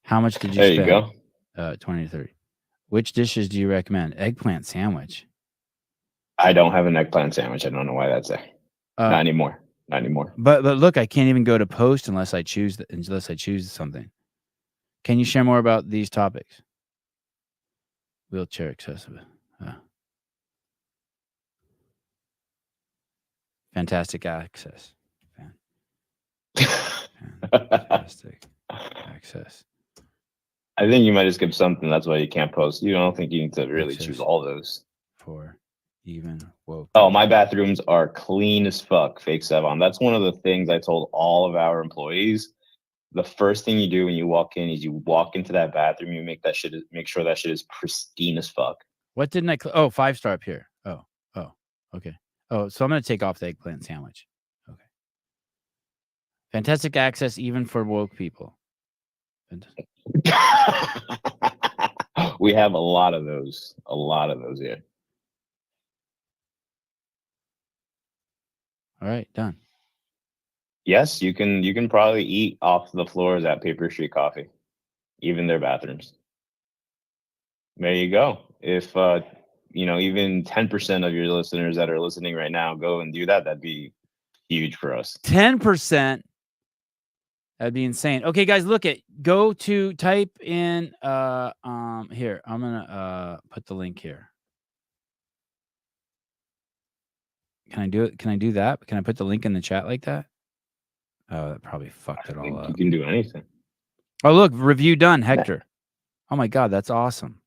How much did you there spend? You go. 20 to 30. Which dishes do you recommend? Eggplant sandwich. I don't have an eggplant sandwich. I don't know why that's there. Not anymore. Not anymore. But look, I can't even go to post unless I choose something. Can you share more about these topics? Wheelchair accessible. Fantastic access. Fantastic access. I think you might have skipped something. That's why you can't post. You don't think you need to really choose all those. For even woke. Oh, my bathrooms are clean as fuck, fake Sevon. That's one of the things I told all of our employees. The first thing you do when you walk in is you walk into that bathroom, you make sure that shit is pristine as fuck. What didn't I? 5-star up here. Oh, okay. Oh, so I'm gonna take off the eggplant sandwich. Okay. Fantastic access even for woke people. We have a lot of those. A lot of those here. All right, done. Yes, you can probably eat off the floors at Paper Street Coffee, even their bathrooms. There you go. If even 10% of your listeners that are listening right now go and do that, that'd be huge for us. 10%. That'd be insane. Okay, guys, go to type in here. I'm gonna put the link here. Can I do it? Can I do that? Can I put the link in the chat like that? Oh, that probably fucked it all up. You can do anything. Oh, look, review done, Hector. Oh my God, that's awesome.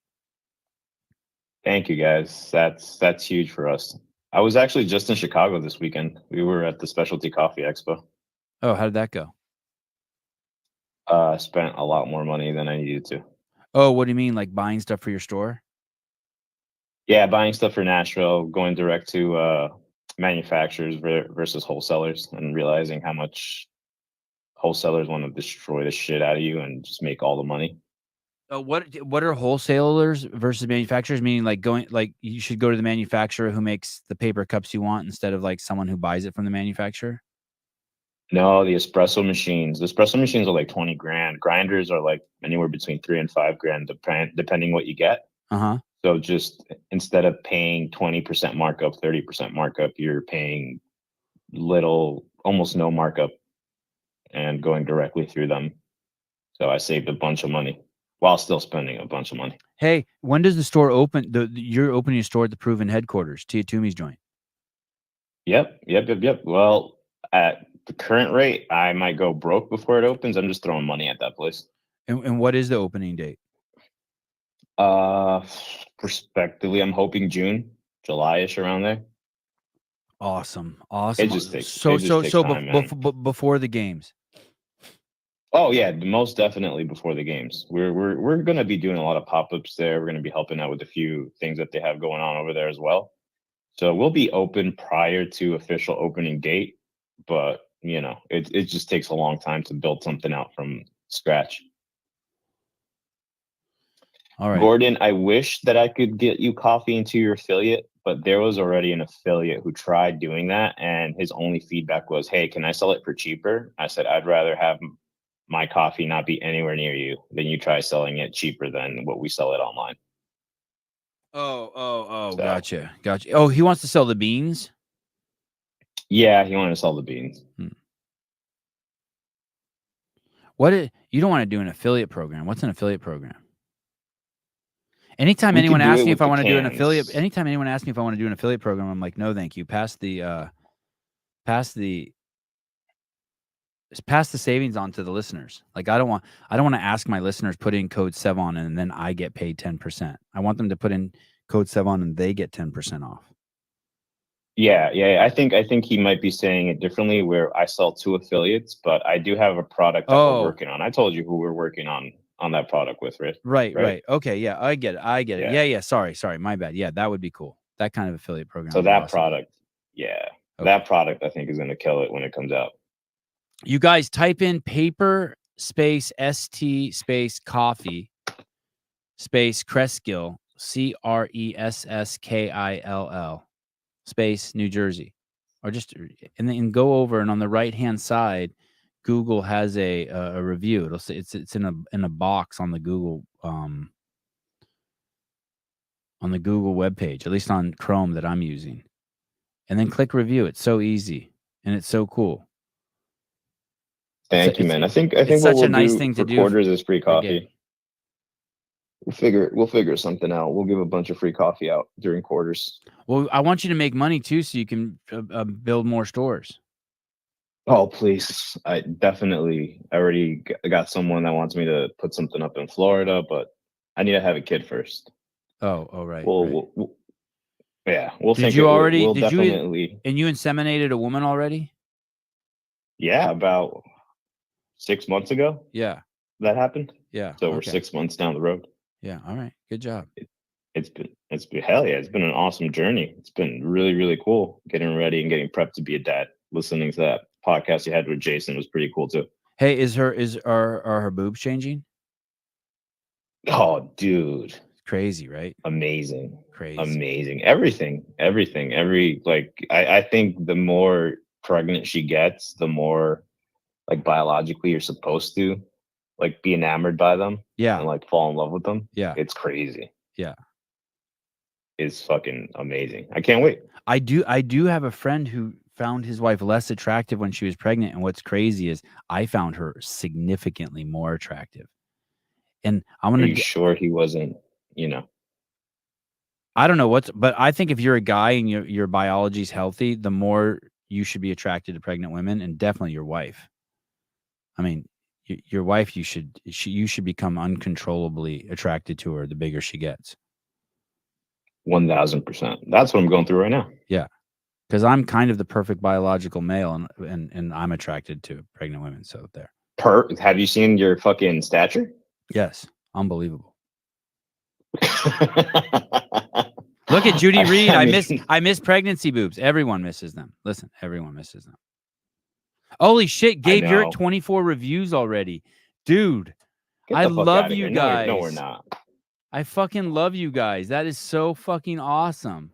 Thank you, guys. That's huge for us. I was actually just in Chicago this weekend. We were at the Specialty Coffee Expo. Oh, how did that go? Spent a lot more money than I needed to. Oh, what do you mean? Like buying stuff for your store? Yeah, buying stuff for Nashville, going direct to manufacturers versus wholesalers, and realizing how much wholesalers want to destroy the shit out of you and just make all the money. What are wholesalers versus manufacturers? Meaning like you should go to the manufacturer who makes the paper cups you want instead of like someone who buys it from the manufacturer? No, the espresso machines. The espresso machines are like 20 grand. Grinders are like anywhere between 3 and 5 grand, depending what you get. So just instead of paying 20% markup, 30% markup, you're paying almost no markup and going directly through them. So I saved a bunch of money. while still spending a bunch of money. Hey, when does the store open? You're opening a store at the Proven headquarters, Tia Toomey's joint. Yep. Well, at the current rate, I might go broke before it opens. I'm just throwing money at that place. And what is the opening date? Prospectively, I'm hoping June, July-ish, around there. Awesome. It just takes time, before the games. Oh yeah, most definitely before the games. We're gonna be doing a lot of pop-ups there. We're gonna be helping out with a few things that they have going on over there as well. So we'll be open prior to official opening date, but you know, it just takes a long time to build something out from scratch. All right. Gordon, I wish that I could get you coffee into your affiliate, but there was already an affiliate who tried doing that, and his only feedback was, "Hey, can I sell it for cheaper?" I said, "I'd rather have my coffee not be anywhere near you than you try selling it cheaper than what we sell it online." Oh, gotcha. Oh, he wants to sell the beans? Yeah, he wanted to sell the beans. You don't want to do an affiliate program. What's an affiliate program? Anytime anyone asks me if I want to do an affiliate, anytime anyone asks me if I want to do an affiliate program, I'm like, no, thank you. Pass the savings on to the listeners. Like I don't want to ask my listeners put in code Sevon and then I get paid 10%. I want them to put in code Sevon and they get 10% off. Yeah. I think he might be saying it differently, where I sell 2 affiliates, but I do have a product that we're working on. I told you who we're working on that product with, right? Right. Okay, yeah, I get it. Yeah. Sorry, my bad. Yeah, that would be cool. That kind of affiliate program. So that product, that product I think is going to kill it when it comes out. You guys type in paper space ST space coffee space Creskill, CRESSKILL space New Jersey, or just and then go over, and on the right hand side, Google has a review. It'll say it's in a box on the Google webpage, at least on Chrome that I'm using, and then click review. It's so easy and it's so cool. Thank you, man. I think it's what such a we'll nice do thing to for do. quarters is free coffee. We'll figure something out. We'll give a bunch of free coffee out during quarters. Well, I want you to make money too, so you can build more stores. Oh, please. I already got someone that wants me to put something up in Florida, but I need to have a kid first. Oh, right. We'll Did you inseminated a woman already? Yeah, about 6 months ago. Yeah. That happened. Yeah. So we're 6 months down the road. Yeah. All right. Good job. It's been hell yeah. It's been an awesome journey. It's been really, really cool getting ready and getting prepped to be a dad. Listening to that podcast you had with Jason was pretty cool too. Hey, are her boobs changing? Oh, dude. Crazy, right? Amazing. Crazy. Amazing. Everything. I think the more pregnant she gets, the more like biologically you're supposed to like be enamored by them. Yeah. And like fall in love with them. Yeah. It's crazy. Yeah. It's fucking amazing. I can't wait. I do have a friend who found his wife less attractive when she was pregnant. And what's crazy is I found her significantly more attractive. And I'm going to... Are you sure he wasn't, I don't know but I think if you're a guy and your biology's healthy, the more you should be attracted to pregnant women, and definitely your wife. I mean, your wife, you should become uncontrollably attracted to her the bigger she gets. 1000%. That's what I'm going through right now. Yeah. Because I'm kind of the perfect biological male, and I'm attracted to pregnant women. So there. Have you seen your fucking stature? Yes. Unbelievable. Look at Judy Reed. I miss pregnancy boobs. Everyone misses them. Listen, everyone misses them. Holy shit, Gabe, you're at 24 reviews already. Dude, I love you guys. No, we're not. I fucking love you guys. That is so fucking awesome.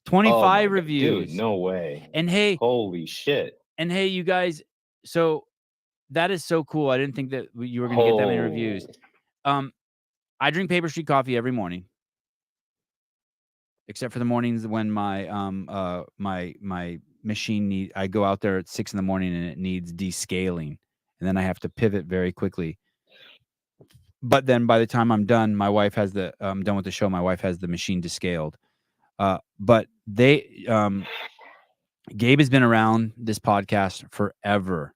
25 reviews. Dude, no way. And hey, holy shit. And hey, you guys, so that is so cool. I didn't think that you were going to get that many reviews. I drink Paper Street coffee every morning, except for the mornings when my my machine I go out there at 6 a.m. and it needs descaling, and then I have to pivot very quickly. But then by the time I'm done, my wife has I'm done with the show. My wife has the machine descaled. But Gabe has been around this podcast forever,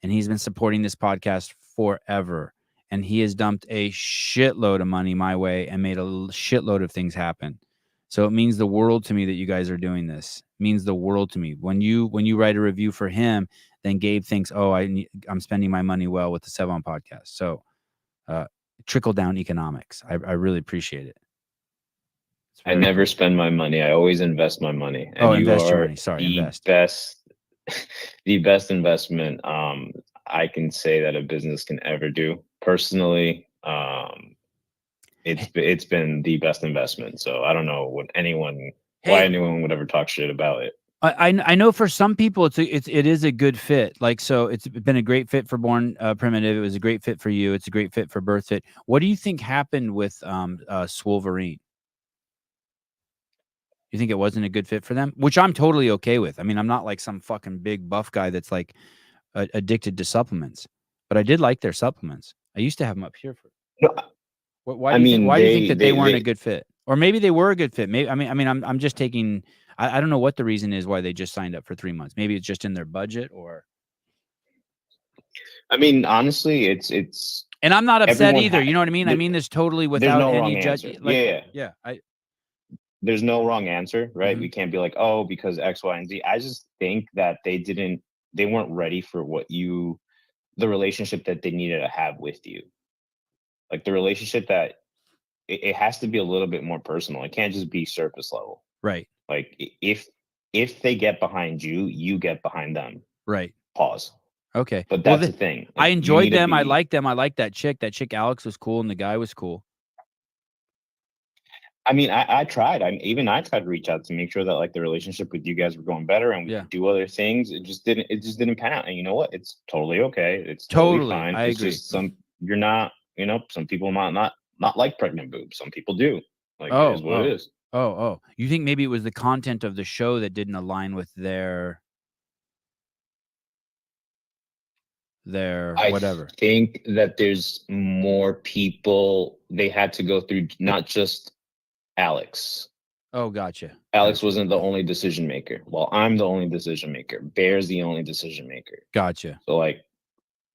and he's been supporting this podcast forever. And he has dumped a shitload of money my way and made a shitload of things happen. So it means the world to me that you guys are doing this. It means the world to me. When you write a review for him, then Gabe thinks, oh, I'm spending my money well with the Sevon podcast. So trickle down economics. I really appreciate it. I never spend my money. I always invest my money. And invest your money. Sorry, invest. The best investment I can say that a business can ever do. Personally, it's been the best investment. So I don't know why anyone would ever talk shit about it. I know for some people it is a good fit. Like, so it's been a great fit for Born Primitive. It was a great fit for you. It's a great fit for BirthFit. What do you think happened with Swolverine? You think it wasn't a good fit for them? Which I'm totally okay with. I mean, I'm not like some fucking big buff guy that's like addicted to supplements, but I did like their supplements. I used to have them up here for. Why do you think that they weren't a good fit? Or maybe they were a good fit. Maybe I'm just taking. I don't know what the reason is why they just signed up for 3 months. Maybe it's just in their budget, or. I mean, honestly, it's. And I'm not upset either. You know what I mean? I mean this totally without any judgment. Yeah. There's no wrong answer, right? Mm-hmm. We can't be like, oh, because X, Y, and Z. I just think that they weren't ready for the relationship that they needed to have with you. Like the relationship that it has to be a little bit more personal. It can't just be surface level. Right. Like if they get behind you, you get behind them. Right. Pause. Okay. But that's the thing. I enjoyed them. I liked them. I liked that chick. That chick Alex was cool, and the guy was cool. I mean, I tried. I tried to reach out to make sure that like the relationship with you guys were going better and we could do other things. It just didn't pan out. And you know what? It's totally okay. It's totally fine. I agree. Just you're not, some people might not like pregnant boobs. Some people do. Like it is what it is. You think maybe it was the content of the show that didn't align with their whatever. I think that there's more people they had to go through, not just Alex. Oh, gotcha. Alex wasn't the only decision maker. Well, I'm the only decision maker. Bear's the only decision maker. Gotcha. So like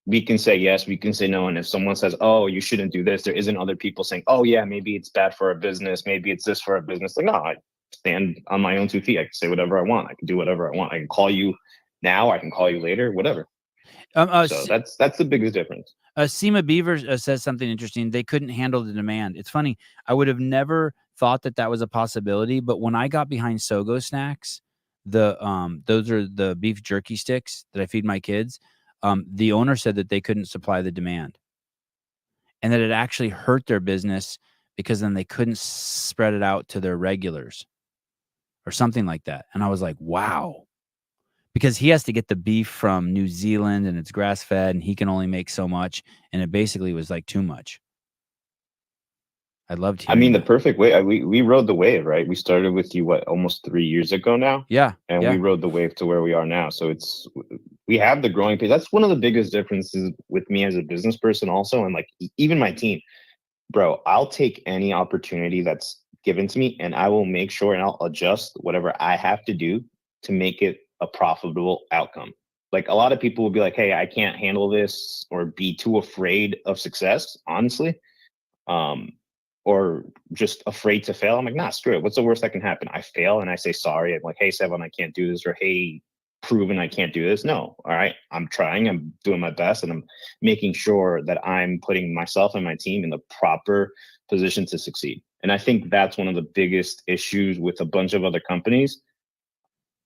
we can say yes, we can say no. And if someone says, oh, you shouldn't do this, there isn't other people saying, oh yeah, maybe it's bad for our business. Maybe it's this for our business. Like, no, I stand on my own 2 feet. I can say whatever I want. I can do whatever I want. I can call you now. I can call you later, whatever. So that's the biggest difference. Seema Beaver says something interesting. They couldn't handle the demand. It's funny. I would have never thought that was a possibility, but when I got behind Sogo Snacks, those are the beef jerky sticks that I feed my kids. The owner said that they couldn't supply the demand, and that it actually hurt their business because then they couldn't spread it out to their regulars or something like that. And I was like, wow. Because he has to get the beef from New Zealand and it's grass fed and he can only make so much. And it basically was like too much. I loved hearing the perfect way. We rode the wave, right? We started with you, almost 3 years ago now? Yeah. And we rode the wave to where we are now. So we have the growing pace. That's one of the biggest differences with me as a business person also. And like, even my team, bro, I'll take any opportunity that's given to me and I will make sure and I'll adjust whatever I have to do to make it a profitable outcome. Like a lot of people will be like, hey, I can't handle this or be too afraid of success, honestly. Or just afraid to fail. I'm like, nah, screw it. What's the worst that can happen? I fail and I say sorry. I'm like, hey, Sevon, I can't do this, or hey, proven I can't do this. No, all right, I'm trying, I'm doing my best, and I'm making sure that I'm putting myself and my team in the proper position to succeed. And I think that's one of the biggest issues with a bunch of other companies.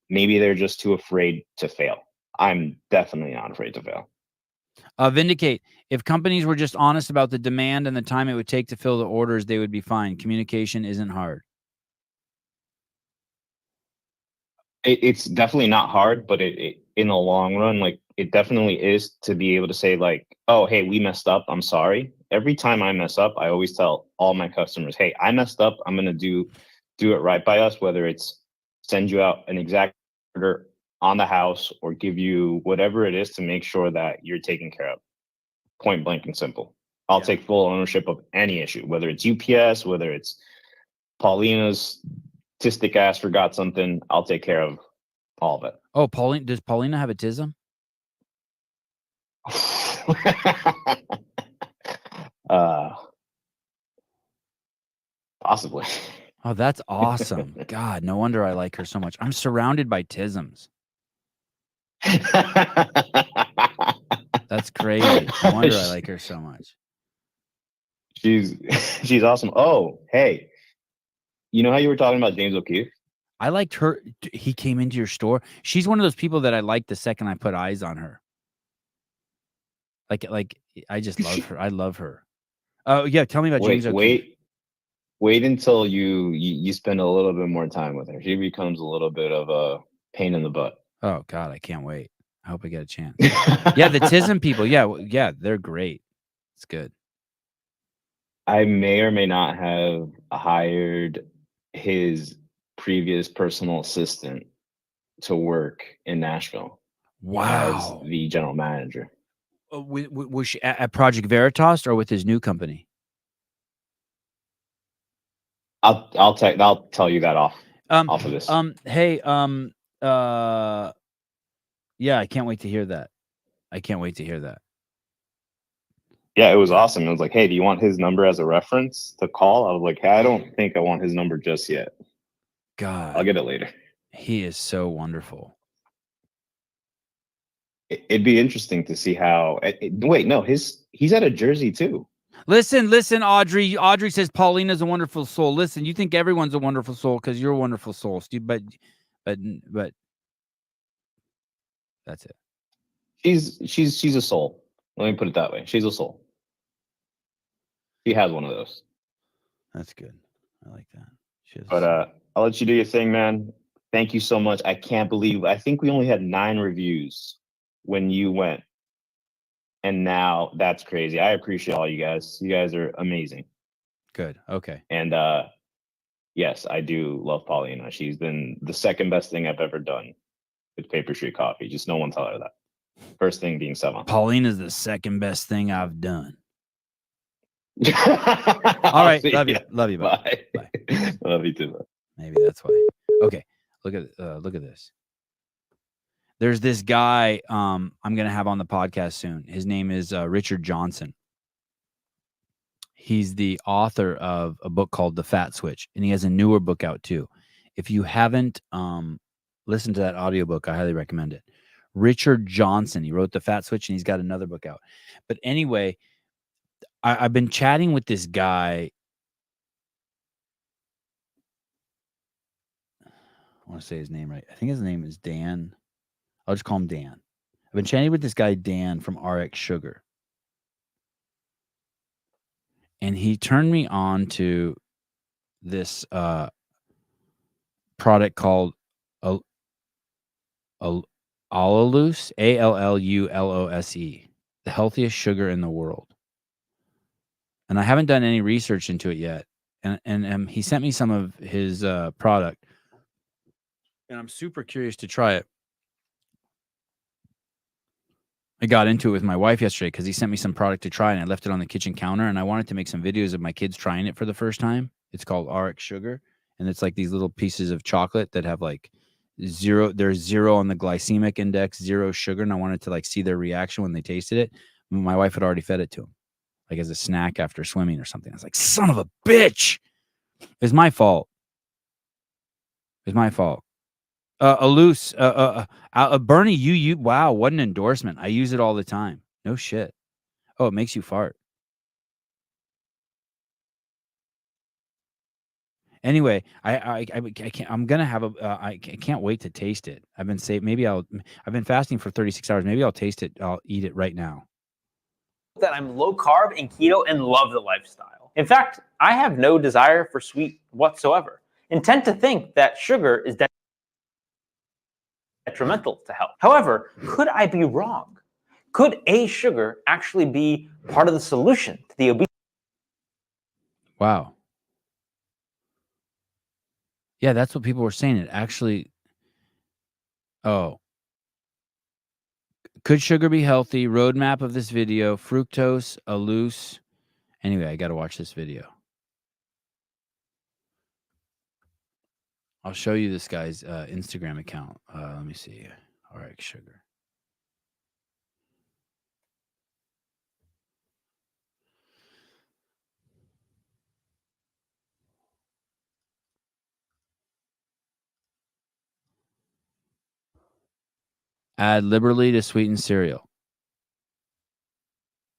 Maybe they're just too afraid to fail. I'm definitely not afraid to fail. Vindicate. If companies were just honest about the demand and the time it would take to fill the orders, they would be fine. Communication isn't hard. It's definitely not hard, but it in the long run, like it definitely is to be able to say like, oh, hey, we messed up. I'm sorry. Every time I mess up, I always tell all my customers, hey, I messed up. I'm going to do it right by us, whether it's send you out an exact order on the house or give you whatever it is to make sure that you're taken care of. Point blank and simple. I'll take full ownership of any issue, whether it's UPS, whether it's Paulina's tistic ass forgot something. I'll take care of all of it. Oh, does Paulina have a tism? Possibly. Oh, that's awesome. God, no wonder I like her so much. I'm surrounded by tisms. That's crazy. No wonder I like her so much. She's awesome. Oh, hey. You know how you were talking about James O'Keefe? I liked her. He came into your store. She's one of those people that I like the second I put eyes on her. Like I just love her. I love her. Oh yeah, tell me about James O'Keefe. Wait until you spend a little bit more time with her. She becomes a little bit of a pain in the butt. Oh God, I can't wait. I hope I get a chance. Yeah, the tism people. Yeah, they're great. It's good. I may or may not have hired his previous personal assistant to work in Nashville. Wow. As the general manager. Was she at Project Veritas or with his new company? I'll tell you that off of this. Hey, yeah, I can't wait to hear that. Yeah, it was awesome. It was like, hey, do you want his number as a reference to call? I was like, hey, I don't think I want his number just yet. God, I'll get it later. He is so wonderful. It'd be interesting to see how. Wait, no, he's out of Jersey too. Listen, Audrey. Audrey says Paulina's a wonderful soul. Listen, you think everyone's a wonderful soul because you're a wonderful soul, Steve. But that's it. She's a soul. Let me put it that way. She's a soul. She has one of those. That's good. I like that. But I'll let you do your thing, man. Thank you so much. I can't believe. I think we only had 9 reviews when you went, and now that's crazy. I appreciate all you guys. You guys are amazing. Good. Okay. And yes, I do love Paulina. She's been the second best thing I've ever done with Paper Street Coffee. Just no one tell her that. First thing being Sevan. Paulina's the second best thing I've done. All right. Love you. Bye. Bye. Love you too. Bro. Maybe that's why. Okay. Look at this. There's this guy I'm gonna have on the podcast soon. His name is Richard Johnson. He's the author of a book called The Fat Switch, and he has a newer book out too. If you haven't listened to that audiobook, I highly recommend it. Richard Johnson. He wrote The Fat Switch, and he's got another book out. But anyway, I've been chatting with this guy. I want to say his name right. I think his name is Dan. I'll just call him Dan. I've been chatting with this guy, Dan, from RX Sugar. And he turned me on to this product called Allulose, Allulose, the healthiest sugar in the world. And I haven't done any research into it yet. And he sent me some of his product. And I'm super curious to try it. I got into it with my wife yesterday because he sent me some product to try, and I left it on the kitchen counter, and I wanted to make some videos of my kids trying it for the first time. It's called RX Sugar, and it's like these little pieces of chocolate that have like there's 0 on the glycemic index, 0 sugar, and I wanted to like see their reaction when they tasted it. My wife had already fed it to them, like as a snack after swimming or something. I was like, son of a bitch. It's my fault. Bernie, you wow, what an endorsement. I use it all the time. No shit. Oh, it makes you fart. Anyway, I can't. I'm gonna have I can't wait to taste it. I've been fasting for 36 hours. Maybe I'll taste it. I'll eat it right now. That I'm low carb and keto and love the lifestyle. In fact, I have no desire for sweet whatsoever and tend to think that sugar is detrimental to health. However, could I be wrong? Could a sugar actually be part of the solution to the obesity? Wow. Yeah, that's what people were saying. It actually. Oh. Could sugar be healthy? Roadmap of this video: fructose, allulose, Anyway, I got to watch this video. I'll show you this guy's Instagram account. Let me see. RX Sugar. Add liberally to sweeten cereal.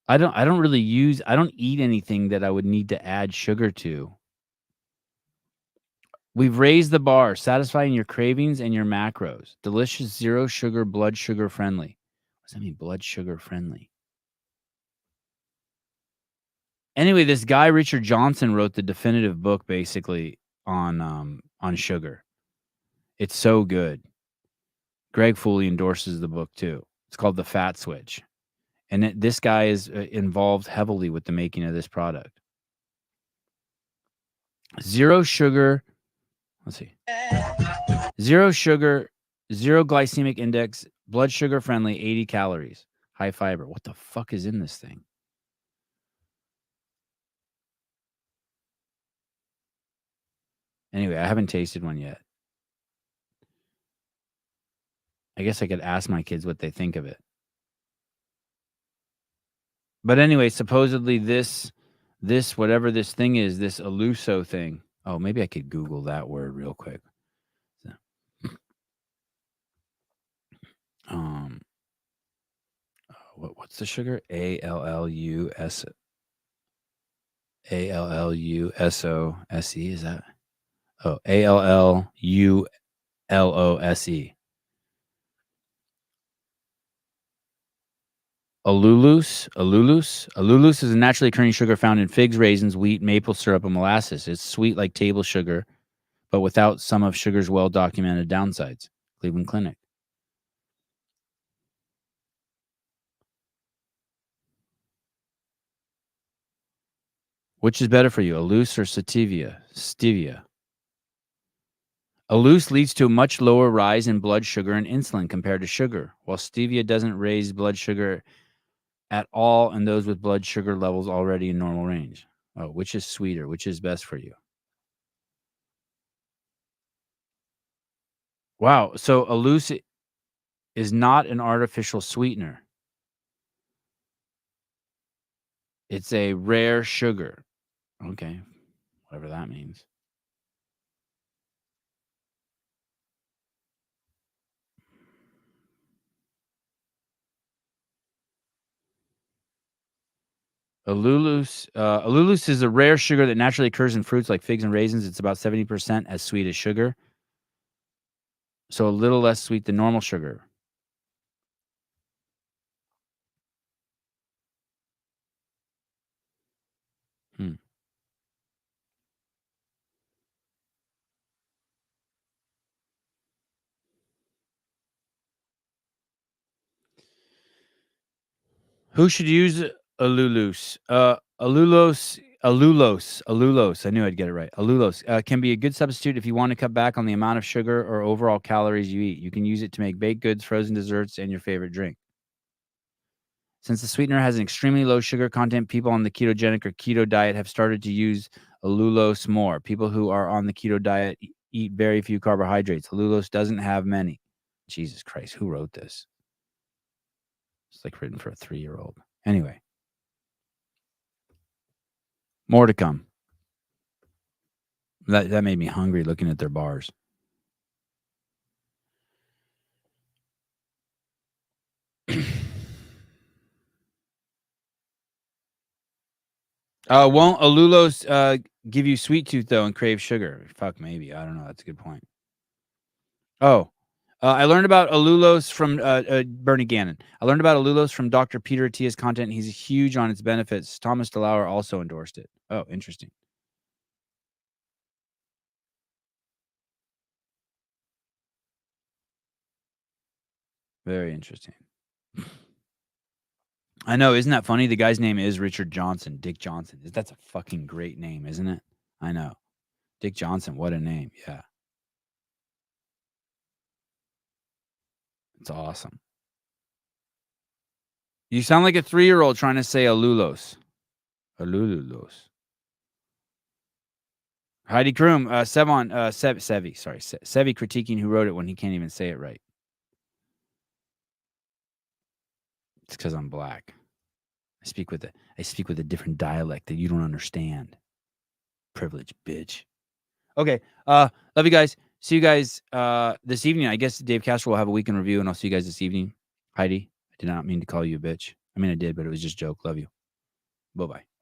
I don't eat anything that I would need to add sugar to. We've raised the bar, satisfying your cravings and your macros. Delicious, zero sugar, blood sugar friendly. What does that mean, blood sugar friendly? Anyway, this guy, Richard Johnson, wrote the definitive book basically on sugar. It's so good. Greg Foley endorses the book too. It's called The Fat Switch. And this guy is involved heavily with the making of this product. Zero sugar. Let's see. Zero sugar, zero glycemic index, blood sugar friendly, 80 calories, high fiber. What the fuck is in this thing? Anyway, I haven't tasted one yet. I guess I could ask my kids what they think of it. But anyway, supposedly this whatever this thing is, this Eluso thing. Oh, maybe I could Google that word real quick. What's the sugar? ALLUSOSE. Is that? Oh, ALLULOSE. Allulose is a naturally occurring sugar found in figs, raisins, wheat, maple syrup, and molasses. It's sweet like table sugar, but without some of sugar's well-documented downsides. Cleveland Clinic. Which is better for you, Allulose or stevia? Allulose leads to a much lower rise in blood sugar and insulin compared to sugar, while stevia doesn't raise blood sugar at all in those with blood sugar levels already in normal range. Oh, which is sweeter? Which is best for you? Wow. So Allulose is not an artificial sweetener. It's a rare sugar. Okay. Whatever that means. Allulose is a rare sugar that naturally occurs in fruits like figs and raisins. It's about 70% as sweet as sugar. So a little less sweet than normal sugar. Who should use Allulose? Allulose. I knew I'd get it right. Allulose can be a good substitute if you want to cut back on the amount of sugar or overall calories you eat. You can use it to make baked goods, frozen desserts, and your favorite drink. Since the sweetener has an extremely low sugar content, people on the ketogenic or keto diet have started to use Allulose more. People who are on the keto diet eat very few carbohydrates. Allulose doesn't have many. Jesus Christ, who wrote this? It's like written for a 3-year-old. Anyway. More to come. That made me hungry looking at their bars. Won't Allulose give you sweet tooth though and crave sugar? Fuck, maybe. I don't know. That's a good point. Oh, I learned about Allulose from Bernie Gannon. I learned about Allulose from Dr. Peter Attia's content. He's huge on its benefits. Thomas DeLauer also endorsed it. Oh, interesting. Very interesting. I know. Isn't that funny? The guy's name is Richard Johnson. Dick Johnson. That's a fucking great name, isn't it? I know. Dick Johnson. What a name. Yeah. It's awesome. You sound like a 3-year-old trying to say Allulose. Halululos. Heidi Kroom, Sevi, sorry, Sevi critiquing who wrote it when he can't even say it right. It's because I'm black. I speak with a different dialect that you don't understand. Privilege, bitch. Okay. Love you guys. See you guys this evening. I guess Dave Castro will have a weekend review, and I'll see you guys this evening. Heidi, I did not mean to call you a bitch. I mean, I did, but it was just a joke. Love you. Bye-bye.